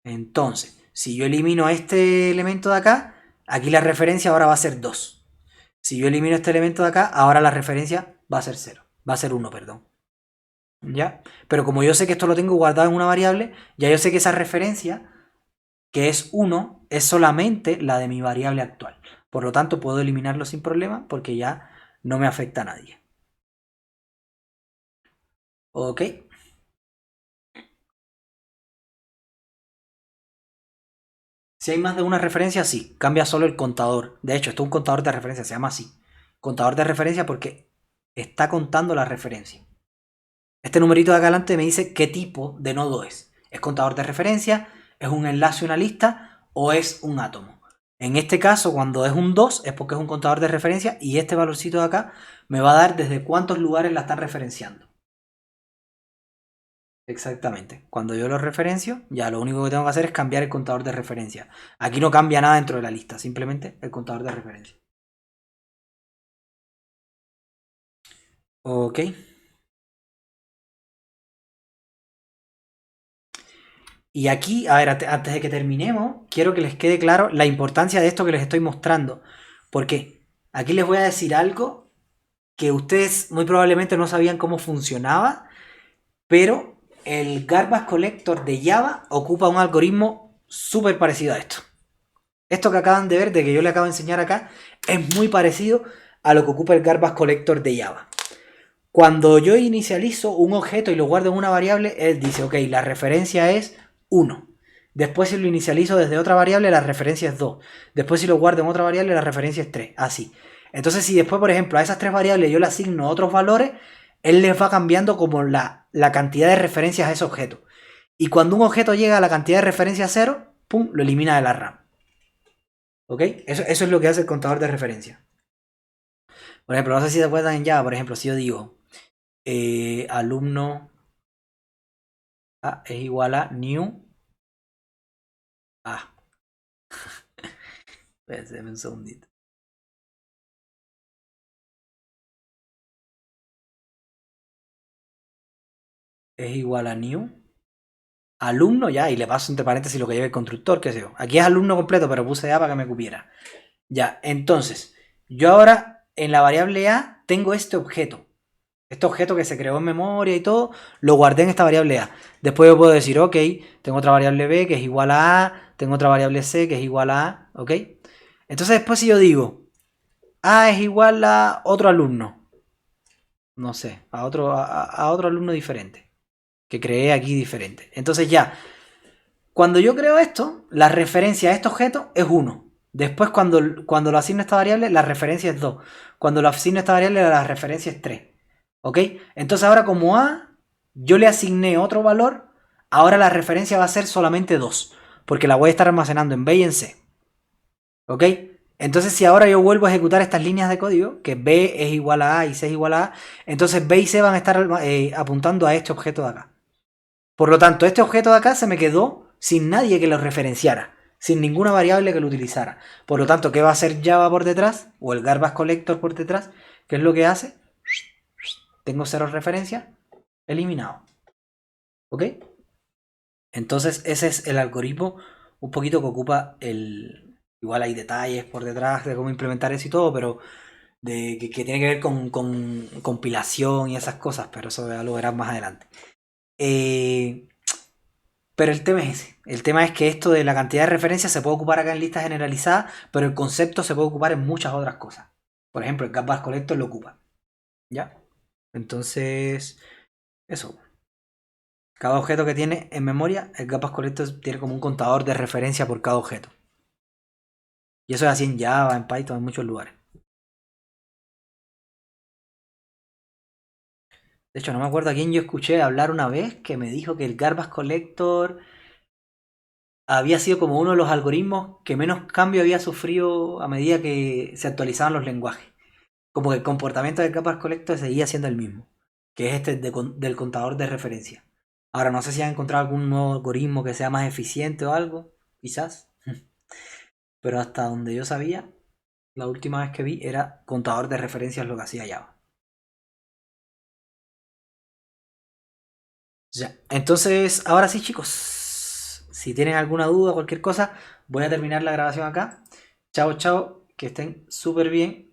Speaker 1: Entonces, si yo elimino este elemento de acá, aquí la referencia ahora va a ser 2. Si yo elimino este elemento de acá, ahora la referencia va a ser 0. Va a ser 1, perdón. ¿Ya? Pero como yo sé que esto lo tengo guardado en una variable, ya yo sé que esa referencia, que es 1, es solamente la de mi variable actual. Por lo tanto, puedo eliminarlo sin problema porque ya no me afecta a nadie. ¿Ok? Si hay más de una referencia, sí, cambia solo el contador. De hecho, esto es un contador de referencia, se llama así. Contador de referencia porque está contando la referencia. Este numerito de acá adelante me dice qué tipo de nodo es. ¿Es contador de referencia? ¿Es un enlace a una lista? ¿O es un átomo? En este caso, cuando es un 2, es porque es un contador de referencia y este valorcito de acá me va a dar desde cuántos lugares la están referenciando. Exactamente. Cuando yo lo referencio, ya lo único que tengo que hacer es cambiar el contador de referencia. Aquí no cambia nada dentro de la lista, simplemente el contador de referencia. Ok. Y aquí, a ver, antes de que terminemos, quiero que les quede claro la importancia de esto que les estoy mostrando. Porque aquí les voy a decir algo que ustedes muy probablemente no sabían cómo funcionaba, pero el Garbage Collector de Java ocupa un algoritmo súper parecido a esto. Esto que acaban de ver, de que yo les acabo de enseñar acá, es muy parecido a lo que ocupa el Garbage Collector de Java. Cuando yo inicializo un objeto y lo guardo en una variable, él dice, ok, la referencia es 1. Después si lo inicializo desde otra variable, la referencia es 2. Después si lo guardo en otra variable, la referencia es 3. Así. Entonces si después, por ejemplo, a esas 3 variables yo le asigno otros valores, él les va cambiando como la cantidad de referencias a ese objeto. Y cuando un objeto llega a la cantidad de referencia 0, ¡pum!, lo elimina de la RAM. ¿Ok? Eso es lo que hace el contador de referencia. Por ejemplo, no sé si se acuerdan en Java, por ejemplo, si yo digo alumno A es igual a new A. Espérenme un segundito. Es igual a new alumno ya, y le paso entre paréntesis lo que lleva el constructor, qué sé yo. Aquí es alumno completo, pero puse A para que me cupiera. Ya, entonces, yo ahora en la variable A tengo este objeto. Este objeto que se creó en memoria y todo, lo guardé en esta variable A. Después yo puedo decir, ok, tengo otra variable B que es igual a A, tengo otra variable C que es igual a A, ok. Entonces después si yo digo, A es igual a otro alumno, no sé, a otro alumno diferente, que creé aquí diferente. Entonces ya, cuando yo creo esto, la referencia a este objeto es 1. Después cuando lo asigno a esta variable, la referencia es 2. Cuando lo asigno a esta variable, la referencia es 3. ¿Ok? Entonces ahora como A, yo le asigné otro valor, ahora la referencia va a ser solamente 2, porque la voy a estar almacenando en B y en C. ¿Ok? Entonces si ahora yo vuelvo a ejecutar estas líneas de código, que B es igual a A y C es igual a A, entonces B y C van a estar apuntando a este objeto de acá. Por lo tanto, este objeto de acá se me quedó sin nadie que lo referenciara, sin ninguna variable que lo utilizara. Por lo tanto, ¿qué va a hacer Java por detrás? O el garbage collector por detrás. ¿Qué es lo que hace? Tengo 0 referencias, eliminado. ¿Ok? Entonces ese es el algoritmo un poquito que ocupa el... Igual hay detalles por detrás de cómo implementar eso y todo, pero que tiene que ver con compilación y esas cosas, pero eso ya lo verás más adelante. Pero el tema es ese. El tema es que esto de la cantidad de referencias se puede ocupar acá en lista generalizada, pero el concepto se puede ocupar en muchas otras cosas. Por ejemplo, el garbage collector lo ocupa. ¿Ya? Entonces, eso. Cada objeto que tiene en memoria, el garbage collector tiene como un contador de referencia por cada objeto. Y eso es así en Java, en Python, en muchos lugares. De hecho, no me acuerdo a quién yo escuché hablar una vez que me dijo que el garbage collector había sido como uno de los algoritmos que menos cambio había sufrido a medida que se actualizaban los lenguajes. Como que el comportamiento del garbage collector seguía siendo el mismo, que es este del contador de referencia. Ahora, no sé si han encontrado algún nuevo algoritmo que sea más eficiente o algo, quizás. Pero hasta donde yo sabía, la última vez que vi era contador de referencias lo que hacía Java. Ya. Entonces, ahora sí, chicos. Si tienen alguna duda o cualquier cosa, voy a terminar la grabación acá. Chao, chao. Que estén súper bien.